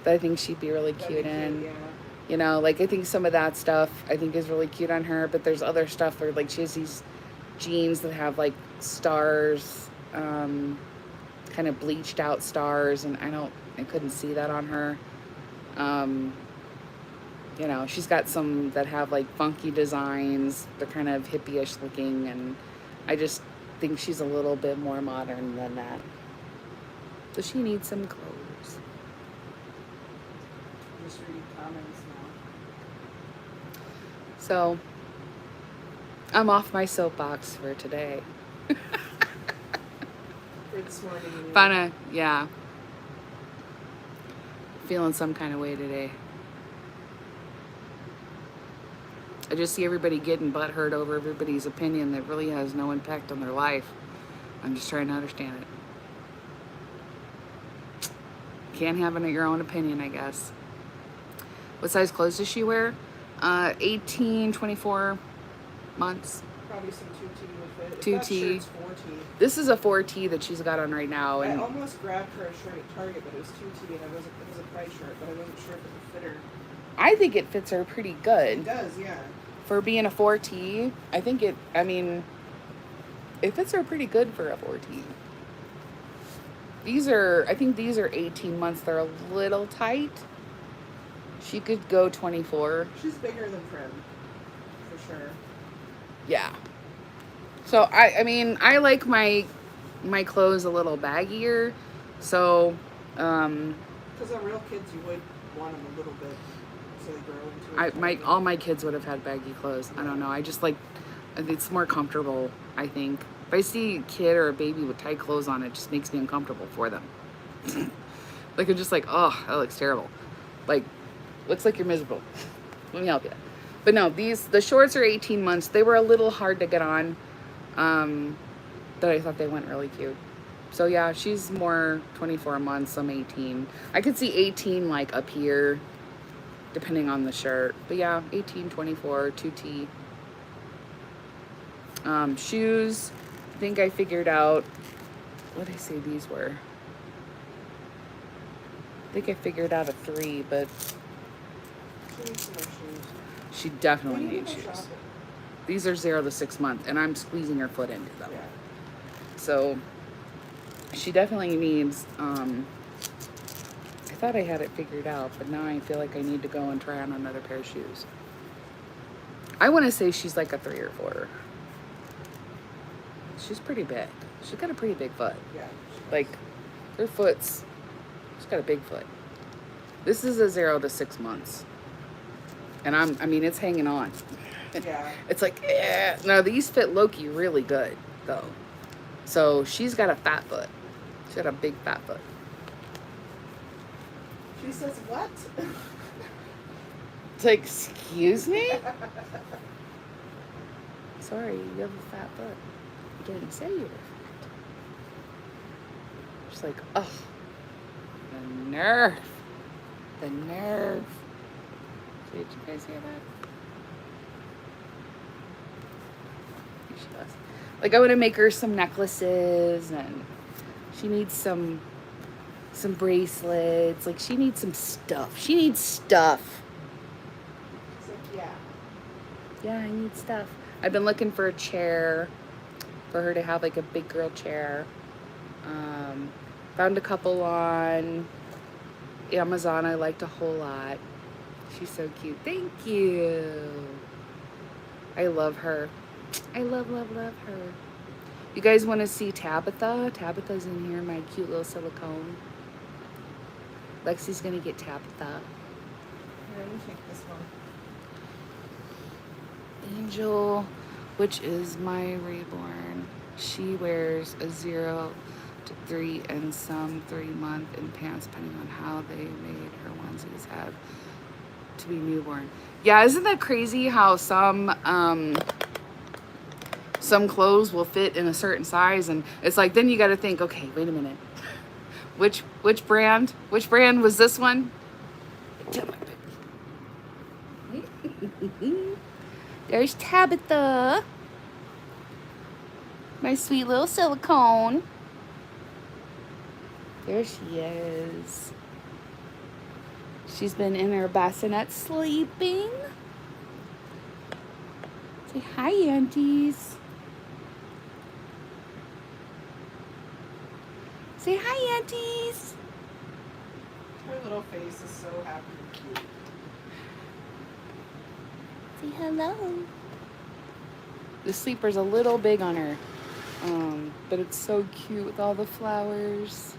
that I think she'd be really That'd cute be in. yeah. I think some of that stuff I think is really cute on her, but there's other stuff where like she has these jeans that have like stars, kind of bleached out stars, and I couldn't see that on her. She's got some that have like funky designs. They're kind of hippie-ish looking, and I just think she's a little bit more modern than that. So she needs some clothes. Just reading comments now. So I'm off my soapbox for today. For this morning. Kinda, yeah. Feeling some kind of way today. I just see everybody getting butthurt over everybody's opinion that really has no impact on their life. I'm just trying to understand it. Can't have your own opinion, I guess. What size clothes does she wear? 18, 24 months. Probably some 2T with it. 2T. That shirt's 4T. This is a 4T that she's got on right now. I And almost grabbed her a shirt at Target, but it was 2T, and it was a price shirt, but I wasn't sure if it would fit her. I think it fits her pretty It good. does, yeah. For being a 4T, I think it fits her pretty good for a 4T. I think these are 18 months. They're a little tight. She could go 24. She's bigger than Prim, for sure. Yeah. So I like my clothes a little baggier. So Because on real kids, you would want them a little bit so they grow into it. all my kids would have had baggy clothes. I don't know. I just like it's more comfortable, I think. If I see a kid or a baby with tight clothes on, it just makes me uncomfortable for them. Like I'm just like, oh, that looks terrible. Like, looks like you're miserable. Let me help you. But no, the shorts are 18 months. They were a little hard to get on. But I thought they went really cute. So yeah, she's more 24 months. I'm 18. I could see 18 like up here, depending on the shirt. But yeah, 18, 24, 2T. Shoes. I think I figured out what did I say these were. I think I figured out a 3, but She needs some more shoes. she definitely We need needs to go shoes. shopping. These are 0 to 6 month, and I'm squeezing her foot into them. Yeah. So she definitely needs. I thought I had it figured out, but now I feel like I need to go and try on another pair of shoes. I want to say she's like a 3 or 4. She's pretty big. She's got a pretty big foot. Yeah. Like, her foot's. She's got a big foot. This is a 0 to 6 months, and I mean, it's hanging on. Yeah. It's like, eh. Now these fit Loki really good, though. So she's got a fat foot. She's got a big fat foot. She says what? It's like, excuse me? Sorry, you have a fat foot. You didn't say you were fat. She's like, oh, the nerve. The nerve. Did you guys hear that? She does. Like, I want to make her some necklaces, and she needs some bracelets. Like, she needs some stuff. She needs stuff. She's like, yeah. Yeah, I need stuff. I've been looking for a chair for her to have, like a big girl chair. Found a couple on Amazon I liked a whole lot. She's so cute. Thank you. I love her. I love her. You guys want to see Tabitha? Tabitha's in here, my cute little silicone. Lexi's going to get Tabitha. Here, let me take this one. Angel, which is my reborn. She wears a 0 to 3 and some 3-month in pants, depending on how they made her onesies have to be newborn. Yeah, isn't that crazy how some clothes will fit in a certain size, and it's like, then you got to think, okay, wait a minute, which brand was this one? There's Tabitha, my sweet little silicone. There she is. She's been in her bassinet sleeping. Say hi, aunties. Say hi, aunties. Her little face is so happy and cute. Say hello. The sleeper's a little big on her, but it's so cute with all the flowers.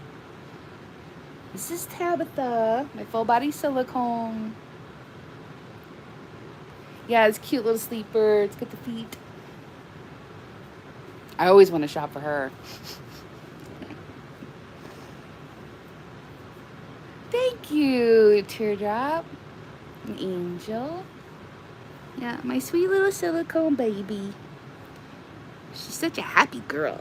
This is Tabitha, my full body silicone. Yeah, it's a cute little sleeper. It's got the feet. I always want to shop for her. Thank you, Teardrop. An angel. Yeah, my sweet little silicone baby. She's such a happy girl.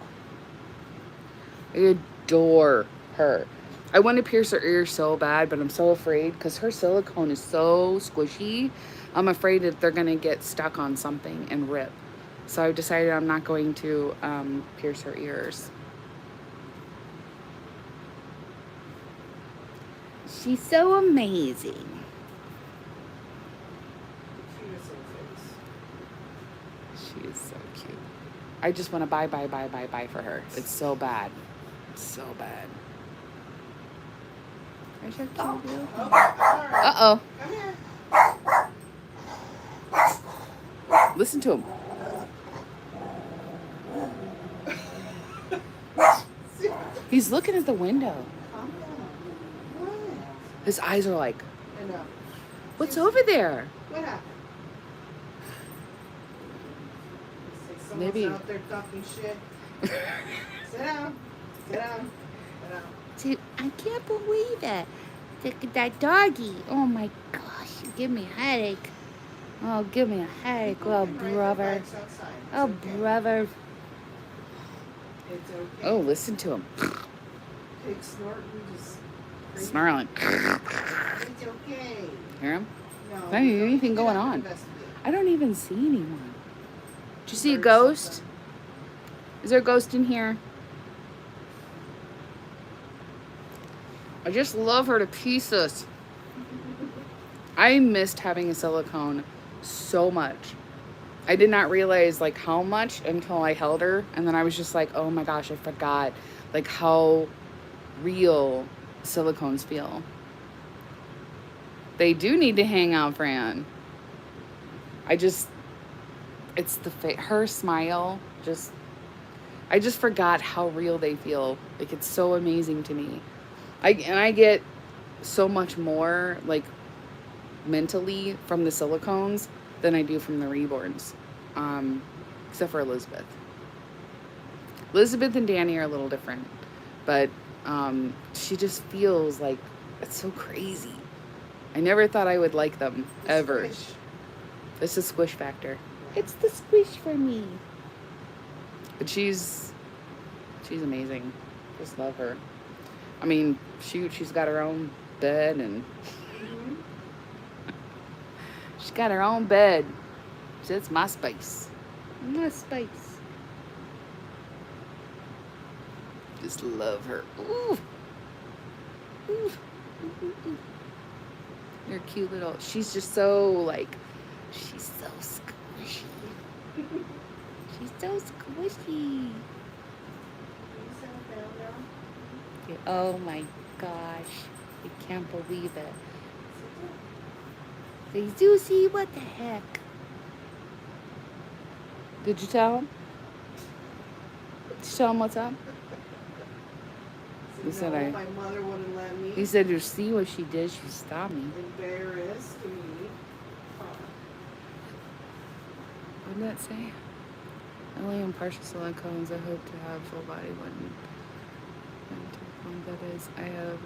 I adore her. I want to pierce her ear so bad, but I'm so afraid because her silicone is so squishy. I'm afraid that they're going to get stuck on something and rip. So I've decided I'm not going to pierce her ears. She's so amazing. The cutest little face. She is so cute. I just want to buy for her. It's so bad. It's so bad. There's your cute little. Oh, all right. Uh-oh. Come here. Listen to him. He's looking at the window. Calm down. What? His eyes are like, I know. what's over there? What happened? Looks like someone's Maybe. out there talking shit. Sit down. Sit down. Sit down. Dude, I can't believe it. Look at that doggy. Oh my gosh, you give me a headache. Oh, give me a headache, You little can ride the brother. bikes outside. It's Oh, okay. brother. It's okay. Oh, listen to him. Pig snort and just crazy. Snarling. It's okay. Hear him? No. I don't hear anything you going have to on. investigate. I don't even see anyone. Did you see a There's ghost? something. Is there a ghost in here? I just love her to pieces. I missed having a silicone so much. I did not realize like how much until I held her, and then I was just like, oh my gosh, I forgot like how real silicones feel. They do need to hang out, Fran. I just, it's her smile. Just, I just forgot how real they feel. Like it's so amazing to me. I get so much more like mentally from the silicones than I do from the reborns, except for Elizabeth. Elizabeth and Danny are a little different, but she just feels like it's so crazy. I never thought I would like them ever. Squish. It's the squish factor. It's the squish for me. But she's amazing. Just love her. I mean, shoot, she's got her own bed and she's got her own bed. So it's my space. My space. Just love her. Ooh. Ooh. You're cute little. She's just so like. She's so squishy. She's so squishy. Oh my gosh. I can't believe it. Say, Zeusy, what the heck? Did you tell him? Did you tell him what's up? He said No, my mother wouldn't let me. He said, you see what she did? She stopped me. Embarrassed me. What did that say? Only in partial silicones. I hope to have full body when that is. I have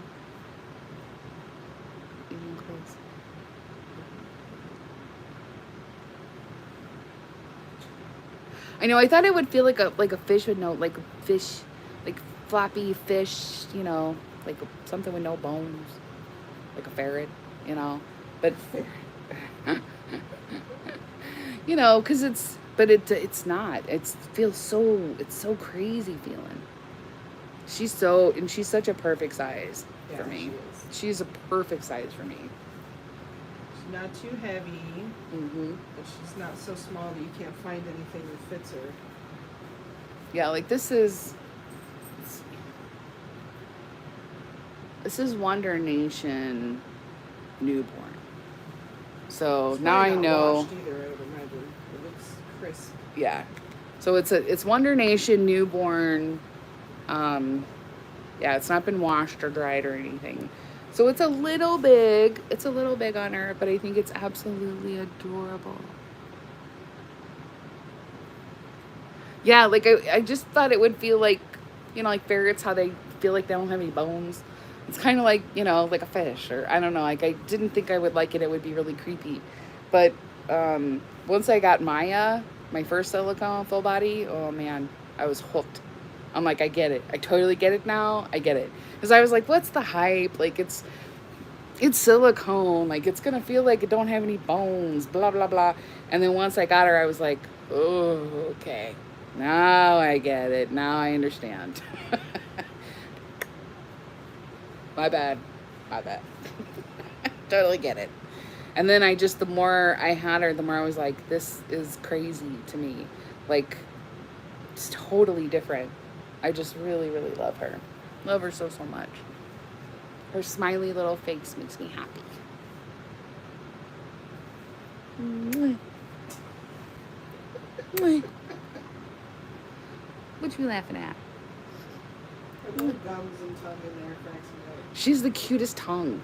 even close. I know. I thought it would feel like a fish with no like a fish, like floppy fish. You know, like something with no bones, like a ferret. You know, but you know, because it's not. It's so crazy feeling. She's such a perfect size for me. She's a perfect size for me. She's not too heavy, but she's not so small that you can't find anything that fits her. Yeah, like this is Wonder Nation newborn. So It's now I not know. washed either, I would imagine. It looks crisp. Yeah. So it's Wonder Nation newborn. Yeah, it's not been washed or dried or anything. So it's a little big. It's a little big on her, but I think it's absolutely adorable. Yeah, like I just thought it would feel like, you know, like ferrets, how they feel like they don't have any bones. It's kind of like, you know, like a fish, or I don't know. Like I didn't think I would like it. It would be really creepy. But once I got Maya, my first silicone full body, oh man, I was hooked. I'm like, I get it. I totally get it now. I get it. Because I was like, what's the hype? Like it's silicone. Like it's gonna feel like it don't have any bones. Blah blah blah. And then once I got her, I was like, oh, okay. Now I get it. Now I understand. My bad. Totally get it. And then the more I had her, the more I was like, this is crazy to me. Like, it's totally different. I just really, really love her. Love her so much. Her smiley little face makes me happy. What you laughing at? Her little gums and tongue in there cracks me up. She's the cutest tongue.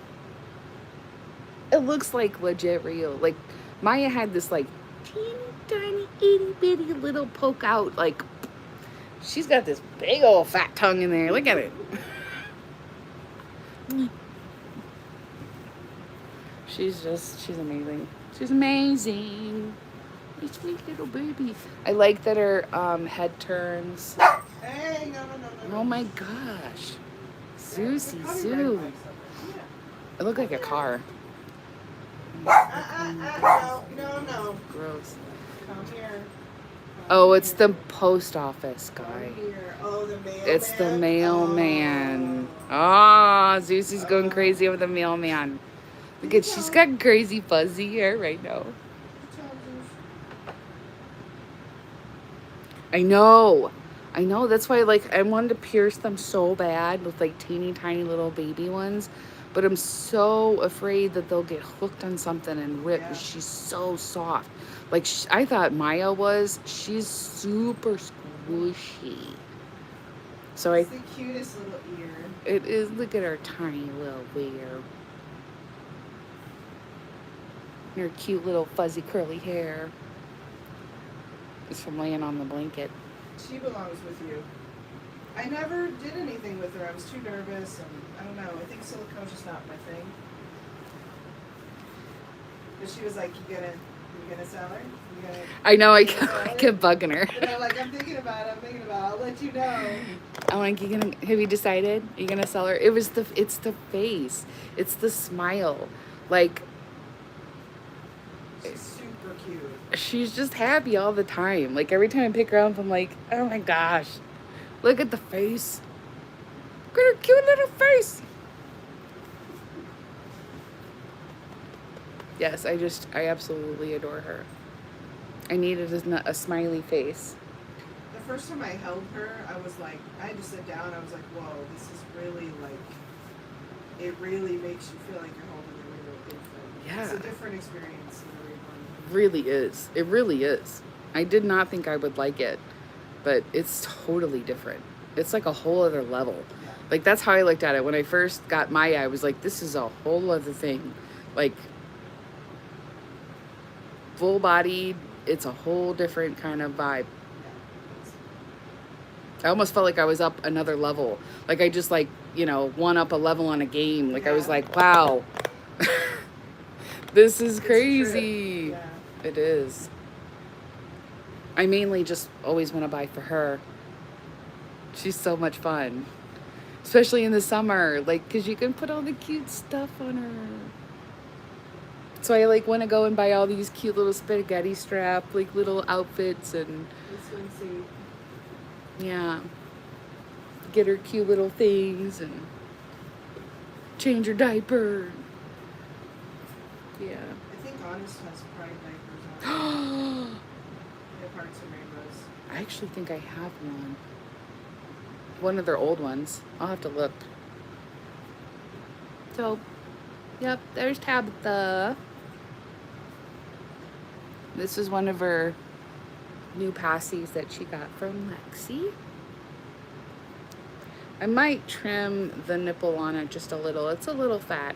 It looks like legit real. Like Maya had this like teeny tiny itty bitty little poke out. Like she's got this big old fat tongue in there. Look at it. She's amazing. She's amazing. My sweet little baby. I like that her head turns. Hey, no. Oh my gosh. Susie Sue. It looked like a car. No. Gross. Come here. Oh, it's the post office guy. Come here. Oh, the mailman. It's the mailman. Ah, Susie's going crazy over the mailman. Look at, she's got crazy fuzzy hair right now. I know. I know. That's why, like, I wanted to pierce them so bad with, like, teeny tiny little baby ones. But I'm so afraid that they'll get hooked on something and rip. Yeah. She's so soft. Like, I thought Maya was. She's super squishy. So It's the cutest little ear. it is. Look at her tiny little ear. Her cute little fuzzy curly hair. It's from laying on the blanket. She belongs with you. I never did anything with her. I was too nervous, and I don't know. I think silicone's just not my thing. But she was like, you gonna sell her? I know. I you gonna sell her?" kept bugging her. And I'm like, I'm thinking about it. I'll let you know. I'm like, have you decided? Are you gonna sell her? It's the face. It's the smile. Like, She's super cute. she's just happy all the time. Like, every time I pick her up, I'm like, oh my gosh, look at the face. Look at her cute little face. Yes, I absolutely adore her. I needed a smiley face. The first time I held her, I was like, I had to sit down. I was like, whoa, this is really like, it really makes you feel like you're holding a real infant. Yeah. It's a different experience than a reborn. Really is. It really is. I did not think I would like it, but it's totally different. It's like a whole other level. Yeah. Like, that's how I looked at it. When I first got Maya, I was like, this is a whole other thing. Like, full bodied, it's a whole different kind of vibe. I almost felt like I was up another level. Like, I just, like, one up a level on a game. Like, I was like, wow. This is crazy. Yeah. It is. I mainly just always want to buy for her. She's so much fun. Especially in the summer. Like, because you can put all the cute stuff on her. So I, like, want to go and buy all these cute little spaghetti strap, like, little outfits and... This swimsuit. Yeah. Get her cute little things and change her diaper. Yeah. I think Honest has Pride diapers on. They have hearts and rainbows. I actually think I have one. One of their old ones. I'll have to look. So, yep, there's Tabitha. This is one of her new passies that she got from Lexi. I might trim the nipple on it just a little. It's a little fat.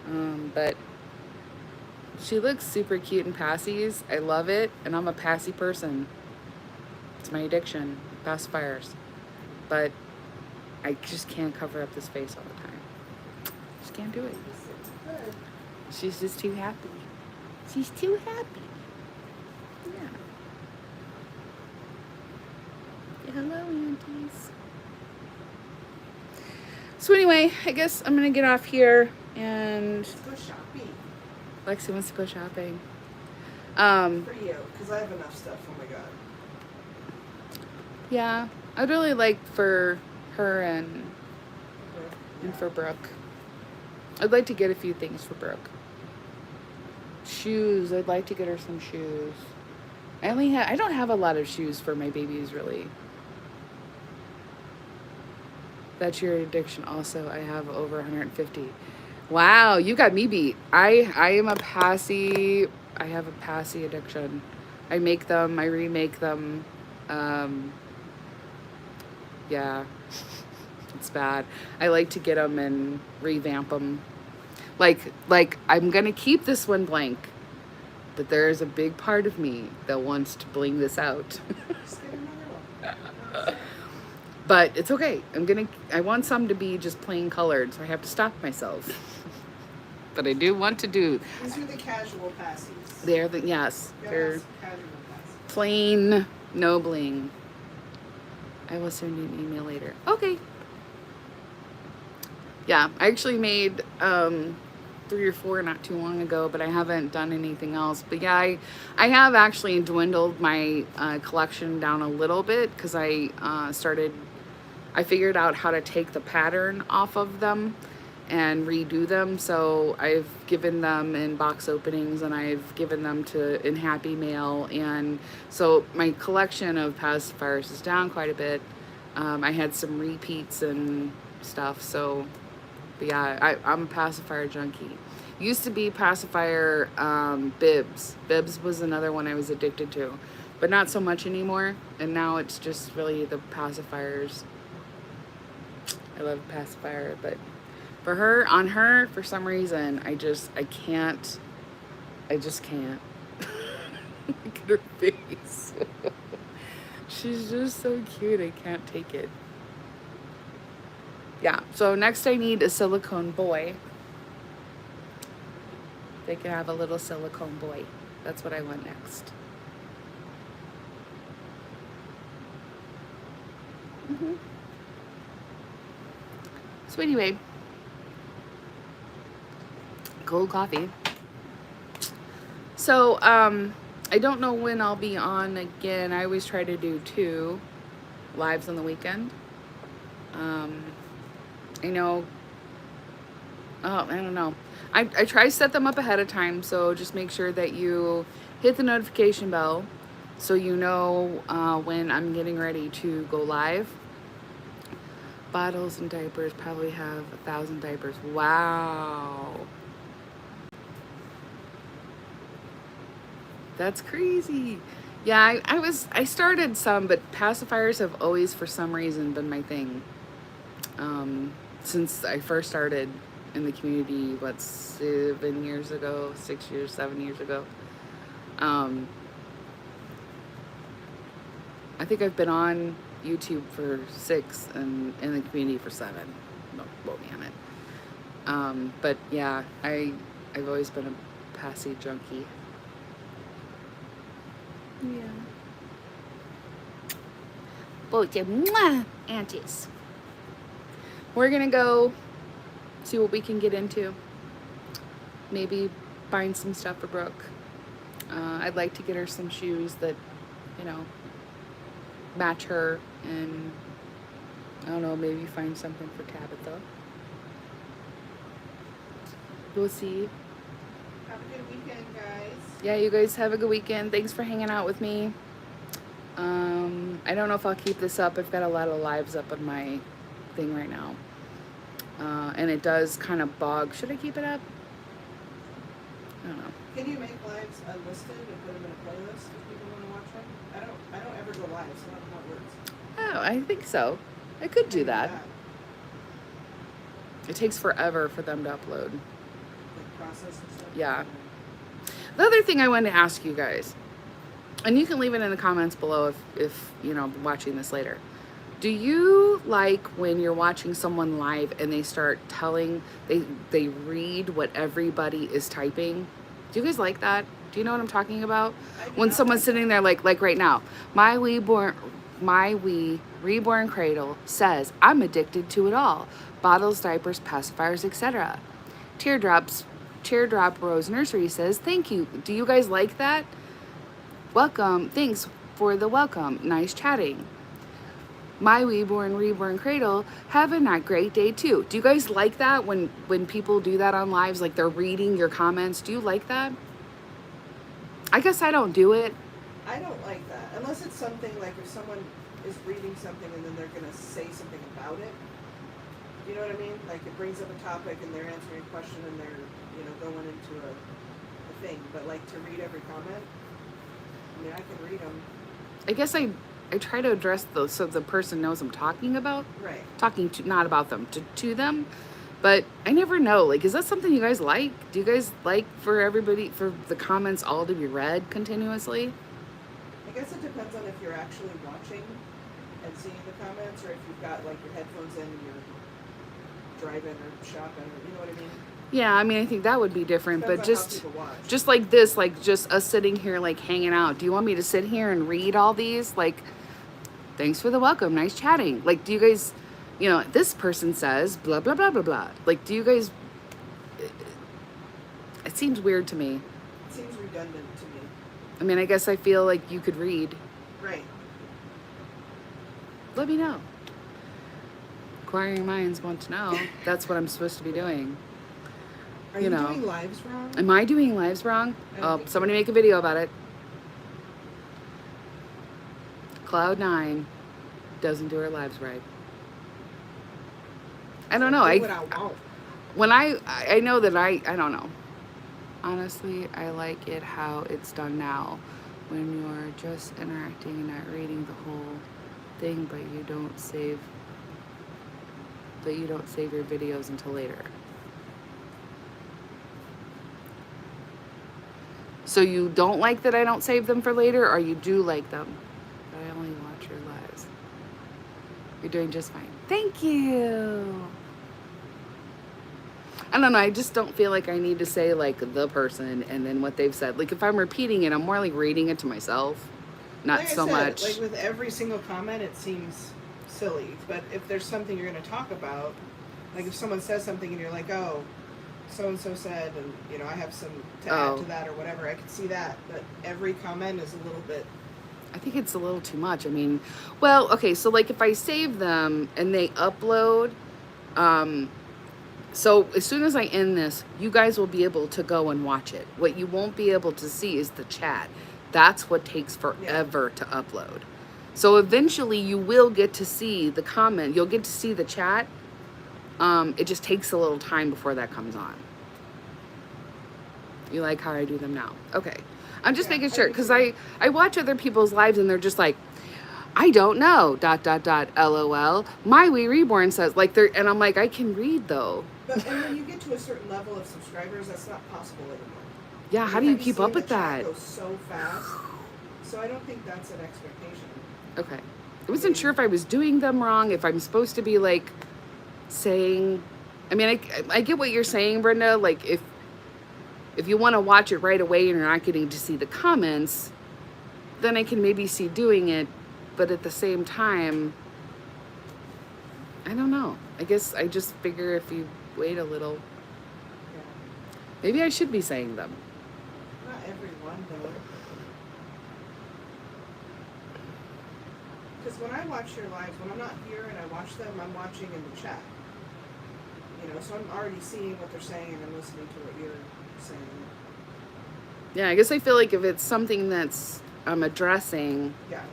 But she looks super cute in passies. I love it. And I'm a passy person. It's my addiction. Pacifiers. But I just can't cover up this face all the time. Just can't do it. She's just too happy. She's too happy. Yeah. Hello, aunties. So anyway, I guess I'm gonna get off here and Let's go shopping. Lexi wants to go shopping. For you, because I have enough stuff. Oh my god. Yeah, I'd really like for her and for Brooke. I'd like to get a few things for Brooke. Shoes. I'd like to get her some shoes. I don't have a lot of shoes for my babies, really. That's your addiction also. I have over 150. Wow, you got me beat. I am a passy. I have a passy addiction. I make them. I remake them. Yeah, it's bad. I like to get them and revamp them. Like I'm gonna keep this one blank, but there is a big part of me that wants to bling this out. Just get another one. But it's okay. I want some to be just plain colored, so I have to stop myself. But I do want to do. These are the casual passies. They're You gotta they're have some casual passies. plain, no bling. I will send you an email later. Okay. Yeah, I actually made 3 or 4 not too long ago, but I haven't done anything else. But yeah, I have actually dwindled my collection down a little bit because I figured out how to take the pattern off of them and redo them. So I've given them in box openings, and I've given them to in Happy Mail, and so my collection of pacifiers is down quite a bit. I had some repeats and stuff. So, but yeah, I'm a pacifier junkie. Used to be pacifier bibs. Bibs was another one I was addicted to, but not so much anymore. And now it's just really the pacifiers. I love pacifier, but for her, on her, for some reason, I just can't. Look at her face. She's just so cute. I can't take it. Yeah, so next I need a silicone boy. They can have a little silicone boy. That's what I want next. So anyway, cold coffee. So I don't know when I'll be on again. I always try to do 2 lives on the weekend. I know. Oh, I don't know. I try to set them up ahead of time, so just make sure that you hit the notification bell so you know when I'm getting ready to go live. Bottles and diapers probably have 1,000 diapers. Wow. That's crazy. Yeah, I started some, but pacifiers have always, for some reason, been my thing. Since I first started in the community, what, 7 years ago, 6 years, 7 years ago. I think I've been on YouTube for 6 and in the community for 7. Don't quote me on it. But yeah, I've always been a passy junkie. Yeah. Both mwah, aunties. We're gonna go see what we can get into. Maybe find some stuff for Brooke. I'd like to get her some shoes that, match her, and I don't know, maybe find something for Tabitha. We'll see. Have a good weekend, guys. Yeah, you guys have a good weekend. Thanks for hanging out with me. I don't know if I'll keep this up. I've got a lot of lives up on my thing right now. And it does kind of bog. Should I keep it up? I don't know. Can you make lives unlisted and put them in a playlist if people want to watch them? I don't ever go live, so I don't know how it works. Oh, I think so. I could do that. It takes forever for them to upload. Like process and stuff? Yeah. The other thing I wanted to ask you guys, and you can leave it in the comments below if watching this later. Do you like when you're watching someone live and they start telling, they read what everybody is typing? Do you guys like that? Do you know what I'm talking about? When someone's sitting there like right now, my wee reborn cradle says, I'm addicted to it all. Bottles, diapers, pacifiers, etc. Teardrop Rose Nursery says, thank you. Do you guys like that? Welcome. Thanks for the welcome. Nice chatting. My reborn cradle, have a great day too. Do you guys like that when people do that on lives, like they're reading your comments? Do you like that? I guess I don't do it. I don't like that. Unless it's something like if someone is reading something and then they're going to say something about it. You know what I mean? Like it brings up a topic and they're answering a question and they're, going into a thing. But like to read every comment, I mean, I can read them. I guess I try to address those so the person knows I'm talking about. Right. Talking to, not about them, to them. But I never know. Like, is that something you guys like? Do you guys like for the comments all to be read continuously? I guess it depends on if you're actually watching and seeing the comments, or if you've got like your headphones in and you're driving or shopping, or you know what I mean? Yeah, I mean, I think that would be different. Depends But on how people watch. just like this, like just us sitting here like hanging out. Do you want me to sit here and read all these? Like, thanks for the welcome. Nice chatting. Like, do you guys, this person says blah, blah, blah, blah, blah. Like, do you guys, it seems weird to me. It seems redundant to me. I mean, I guess I feel like you could read. Right. Let me know. inquiring minds want to know. That's what I'm supposed to be doing. Are You you know. doing lives wrong? Am I doing lives wrong? I don't Oh, think somebody so. make a video about it. Cloud9 doesn't do her lives right. I don't know. Do what I want. When I know that I don't know. Honestly, I like it how it's done now, when you're just interacting and not reading the whole thing, but you don't save your videos until later. So you don't like that I don't save them for later, or you do like them, but I only watch your lives? You're doing just fine. Thank you. I don't know. I just don't feel like I need to say like the person and then what they've said. Like if I'm repeating it, I'm more like reading it to myself, not Like I so said, much. Like with every single comment, it seems silly. But if there's something you're going to talk about, like if someone says something and you're like, oh, so and so said, and you know, I have some to add to that or whatever, I could see that. But every comment is a little bit. I think it's a little too much. I mean, well, okay, so like if I save them and they upload, so as soon as I end this, you guys will be able to go and watch it. What you won't be able to see is the chat. That's what takes forever to upload. So eventually you will get to see the comment. You'll get to see the chat. It just takes a little time before that comes on. You like how I do them now? Okay. I'm just making sure, because I watch other people's lives and they're just like, I don't know, ... LOL. My Wii Reborn says, like, they're, and I'm like, I can read though. But and when you get to a certain level of subscribers, that's not possible anymore. Yeah, how do you keep up with that? It goes so fast. So I don't think that's an expectation. Okay. I wasn't sure if I was doing them wrong, if I'm supposed to be like saying, I mean, I get what you're saying, Brenda. Like if you want to watch it right away and you're not getting to see the comments, then I can maybe see doing it. But at the same time, I don't know. I guess I just figure if you wait a little, Yeah. maybe I should be saying them. Not everyone, though. Because when I watch your lives, when I'm not here and I watch them, I'm watching in the chat. You know, so I'm already seeing what they're saying and I'm listening to what you're saying. Yeah, I guess I feel like if it's something that's I'm addressing, Yeah.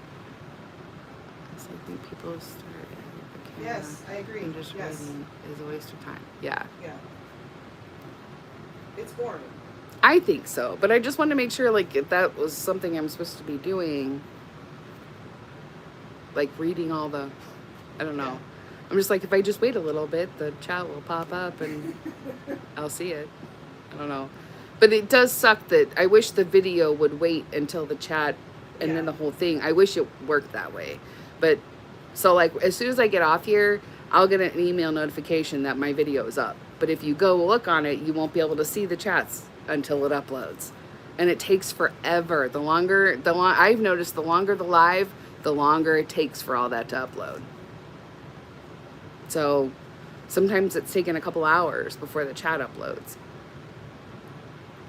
it's like when people start the camera Yes, I agree. and just Yes. waiting is a waste of time. Yeah. Yeah. It's boring. I think so, but I just wanted to make sure, like, if that was something I'm supposed to be doing, like reading all the, I don't know. Yeah. I'm just like, if I just wait a little bit, the chat will pop up and I'll see it. I don't know. But it does suck that I wish the video would wait until the chat and then Yeah. the whole thing. I wish it worked that way. But so like as soon as I get off here, I'll get an email notification that my video is up. But if you go look on it, you won't be able to see the chats until it uploads. And it takes forever. I've noticed the longer the live, the longer it takes for all that to upload. So sometimes it's taken a couple hours before the chat uploads.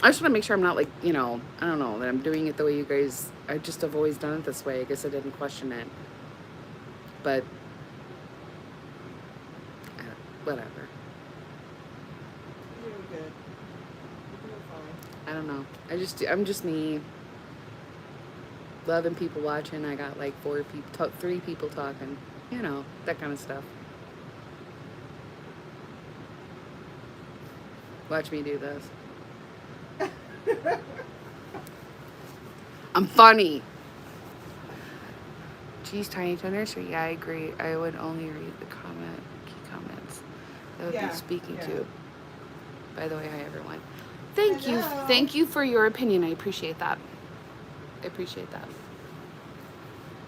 I just want to make sure I'm not like, you know, I don't know, that I'm doing it the way you guys, I just have always done it this way. I guess I didn't question it. But, whatever. You're doing good. You're doing fine. I don't know. I'm just me. Loving people watching. I got like 3 people talking. You know, that kind of stuff. Watch me do this. I'm funny. Geez, Tiny to Nursery. Yeah, I agree. I would only read the key comments that would be speaking to. By the way, hi everyone. Thank you. Thank you for your opinion. I appreciate that.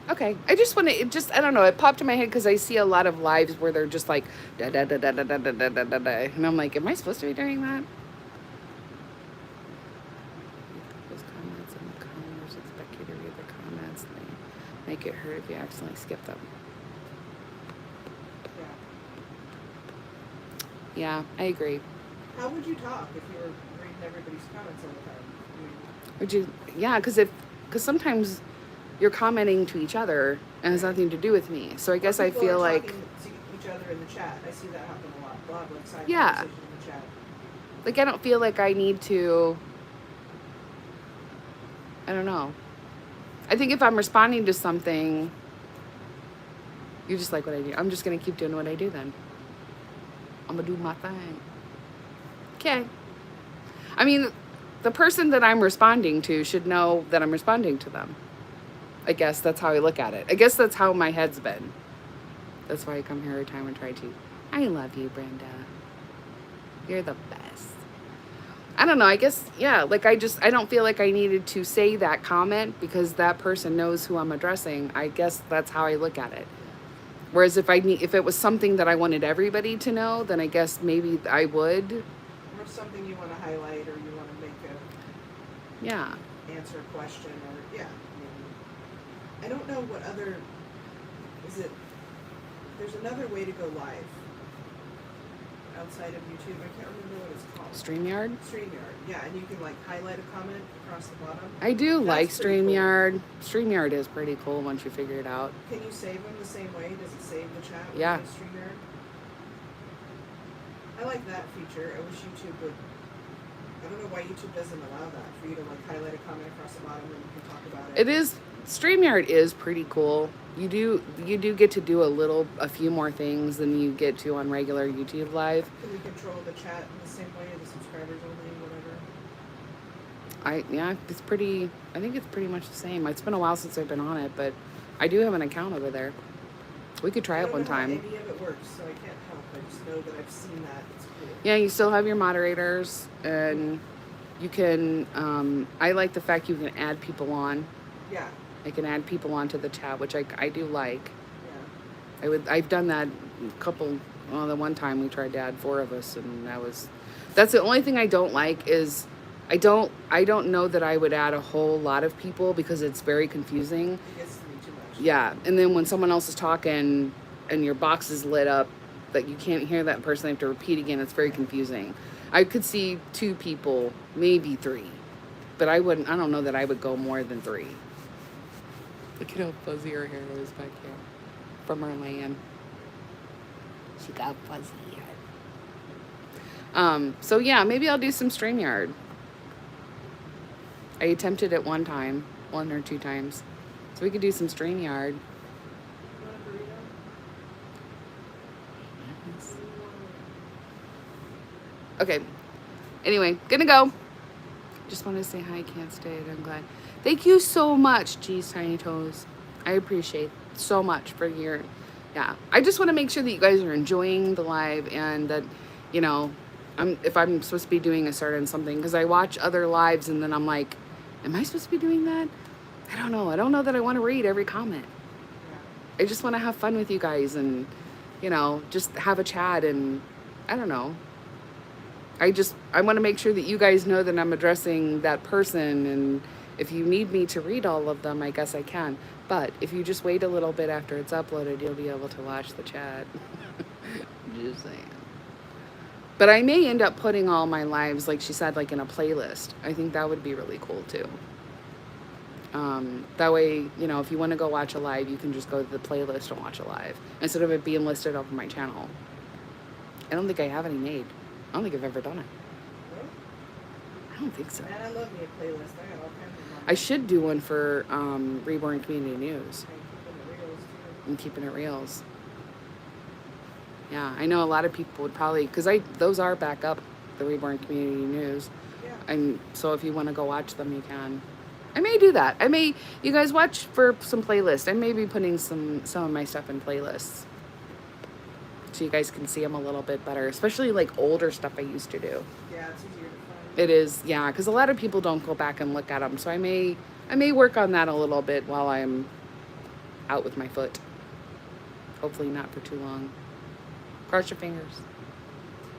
Okay, I just want to, I don't know, it popped in my head because I see a lot of lives where they're just like, da da da da da da da da da da da, and I'm like, am I supposed to be doing that? Those comments and the comments expect you to read the comments. They make it hurt if you accidentally skip them. Yeah. Yeah, I agree. How would you talk if you were reading everybody's comments all the time? I mean, Would you? Yeah, because sometimes you're commenting to each other and it has nothing to do with me. So I guess I people feel are like, talking to each each other in the chat. I see that happen a lot. We'll have like side Yeah. conversations in the chat. Like, I don't feel like I need to, I don't know. I think if I'm responding to something, you just like what I do. I'm just going to keep doing what I do then. I'm going to do my thing. Okay. I mean, the person that I'm responding to should know that I'm responding to them. I guess that's how I look at it. I guess that's how my head's been. That's why I come here every time and try to. I love you, Brenda. You're the best. I don't know. I guess, yeah, like I don't feel like I needed to say that comment because that person knows who I'm addressing. I guess that's how I look at it. Whereas if it was something that I wanted everybody to know, then I guess maybe I would. Or something you want to highlight, or you want to make a Yeah. answer a question, or yeah. I don't know what other is it. There's another way to go live outside of YouTube. I can't remember what it's called. StreamYard? StreamYard, yeah, and you can like highlight a comment across the bottom. I do like That's pretty cool. StreamYard. StreamYard is pretty cool once you figure it out. Can you save them the same way? Does it save the chat? When Yeah. you use StreamYard? I like that feature. I wish YouTube would. I don't know why YouTube doesn't allow that for you to like highlight a comment across the bottom and you can talk about it. It is StreamYard is pretty cool. You do get to do a few more things than you get to on regular YouTube Live. Can we control the chat in the same way, the subscribers only, whatever? I think it's pretty much the same. It's been a while since I've been on it, but I do have an account over there. We could try it one time. I don't know how any of it works, so I can't help. I just know that I've seen that. It's cool. Yeah, you still have your moderators, and you can. I like the fact you can add people on. Yeah. I can add people onto the chat, which I do like. Yeah. I've done that the one time we tried to add 4 of us, and that's the only thing I don't like is I don't know that I would add a whole lot of people because it's very confusing. It gets to be too much. Yeah, and then when someone else is talking and your box is lit up, that you can't hear that person, they have to repeat again. It's very confusing. I could see 2 people, maybe 3, but I don't know that I would go more than 3. Look at how fuzzy her hair is back here from her land. She got fuzzy hair. So yeah, maybe I'll do some StreamYard. I attempted it one or 2 times. So we could do some StreamYard. You want a burrito? Okay. Anyway, gonna go. Just wanted to say hi. Can't stay. I'm glad. Thank you so much, Geez Tiny Toes. I appreciate so much for your. Yeah. I just want to make sure that you guys are enjoying the live and that, you know, if I'm supposed to be doing a certain something, because I watch other lives and then I'm like, am I supposed to be doing that? I don't know. I don't know that I want to read every comment. I just want to have fun with you guys and, you know, just have a chat and I don't know. I want to make sure that you guys know that I'm addressing that person, and if you need me to read all of them, I guess I can. But if you just wait a little bit after it's uploaded, you'll be able to watch the chat. Just saying. But I may end up putting all my lives, like she said, like in a playlist. I think that would be really cool too. That way, you know, if you want to go watch a live, you can just go to the playlist and watch a live instead of it being listed over my channel. I don't think I have any made. I don't think I've ever done it. Really? I don't think so. Man, I love me a playlist. I got all kinds of them. I should do one for Reborn Community News And keeping the reels, too. and Keeping It Reals. Yeah, I know a lot of people would probably, because those are back up, the Reborn Community News. Yeah. And so if you want to go watch them, you can. I may do that. You guys watch for some playlists. I may be putting some of my stuff in playlists, so you guys can see them a little bit better, especially like older stuff I used to do. Yeah, it's easier to find. It is, yeah, because a lot of people don't go back and look at them. So I may work on that a little bit while I'm out with my foot. Hopefully not for too long. Cross your fingers.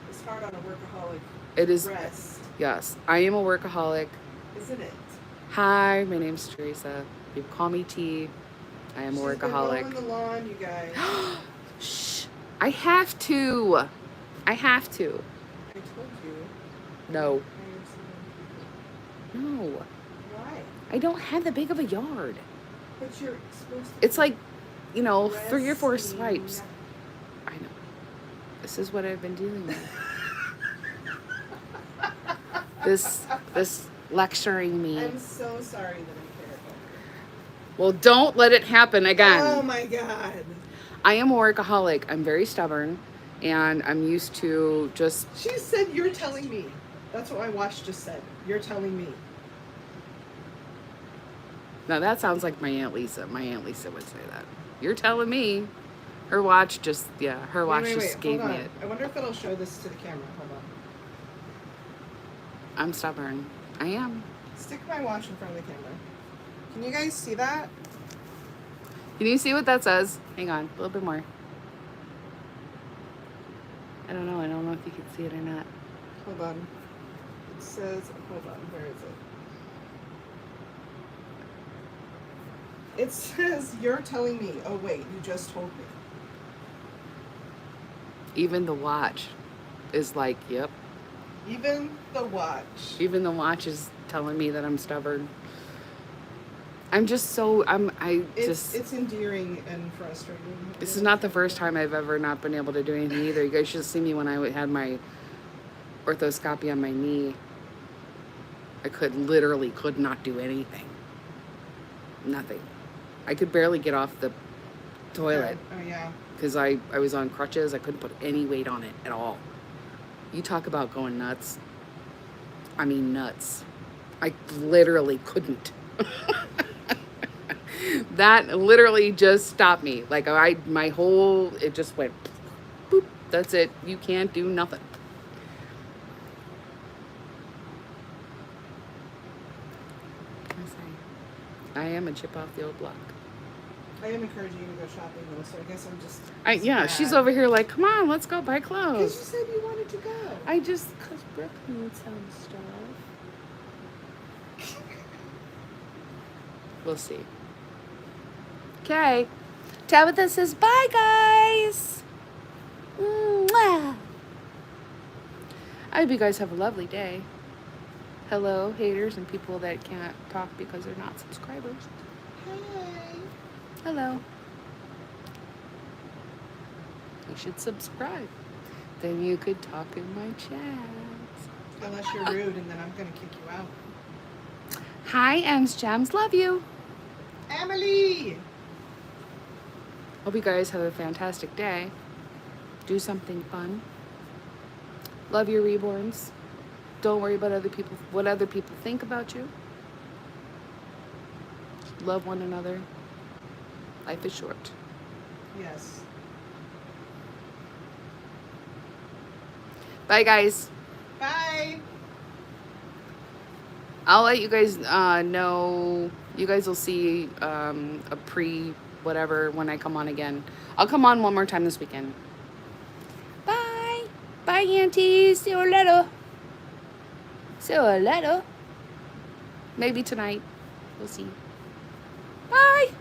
It's hard on a workaholic. It is. Rest, Yes, I am a workaholic. isn't it? Hi, my name's Teresa. You can call me T. I am a She's been workaholic. mowing the lawn, you guys. Shh. I have to. I told you. No. I am No. Why? I don't have that big of a yard. But you're supposed to. It's like, 3 or 4 resting. swipes. I know. This is what I've been dealing with. This lecturing me. I'm so sorry that I care about you. Well, don't let it happen again. Oh my god. I am a workaholic. I'm very stubborn, and I'm used to just. She said, "You're telling me." That's what my watch just said. You're telling me. Now that sounds like my Aunt Lisa. My Aunt Lisa would say that. You're telling me. Her watch just, yeah, her watch just gave hold me on. it. I wonder if it'll show this to the camera. Hold on. I'm stubborn. I am. Stick my watch in front of the camera. Can you guys see that? Can you see what that says? Hang on, a little bit more. I don't know if you can see it or not. Hold on. It says, hold on, where is it? It says, "You're telling me." Oh wait, you just told me. Even the watch is like, yep. Even the watch. Even the watch is telling me that I'm stubborn. I'm just so, It's endearing and frustrating. This is not the first time I've ever not been able to do anything either. You guys should see me when I had my orthoscopy on my knee. I could not do anything. Nothing. I could barely get off the toilet Oh yeah. because I was on crutches. I couldn't put any weight on it at all. You talk about going nuts. I mean nuts. I literally couldn't. That literally just stopped me. Like it just went boop. That's it. You can't do nothing. I am a chip off the old block. I am encouraging you to go shopping though, so I guess I'm just. Yeah, she's over here like, come on, let's go buy Because clothes. you said you wanted to go. Because Brooke needs some stuff. We'll see. Okay. Tabitha says, bye, guys. Mwah. I hope you guys have a lovely day. Hello, haters and people that can't talk because they're not subscribers. Hey. Hello. You should subscribe. Then you could talk in my chats. Unless you're rude, and then I'm gonna kick you out. Hi, Ems Gems. Love you. Emily. Hope you guys have a fantastic day. Do something fun. Love your reborns. Don't worry about what other people think about you. Love one another. Life is short. Yes. Bye, guys. Bye. I'll let you guys know. You guys will see a whatever when I come on again. I'll come on one more time this weekend. Bye. Bye, aunties. See you later. See you later. Maybe tonight. We'll see. Bye.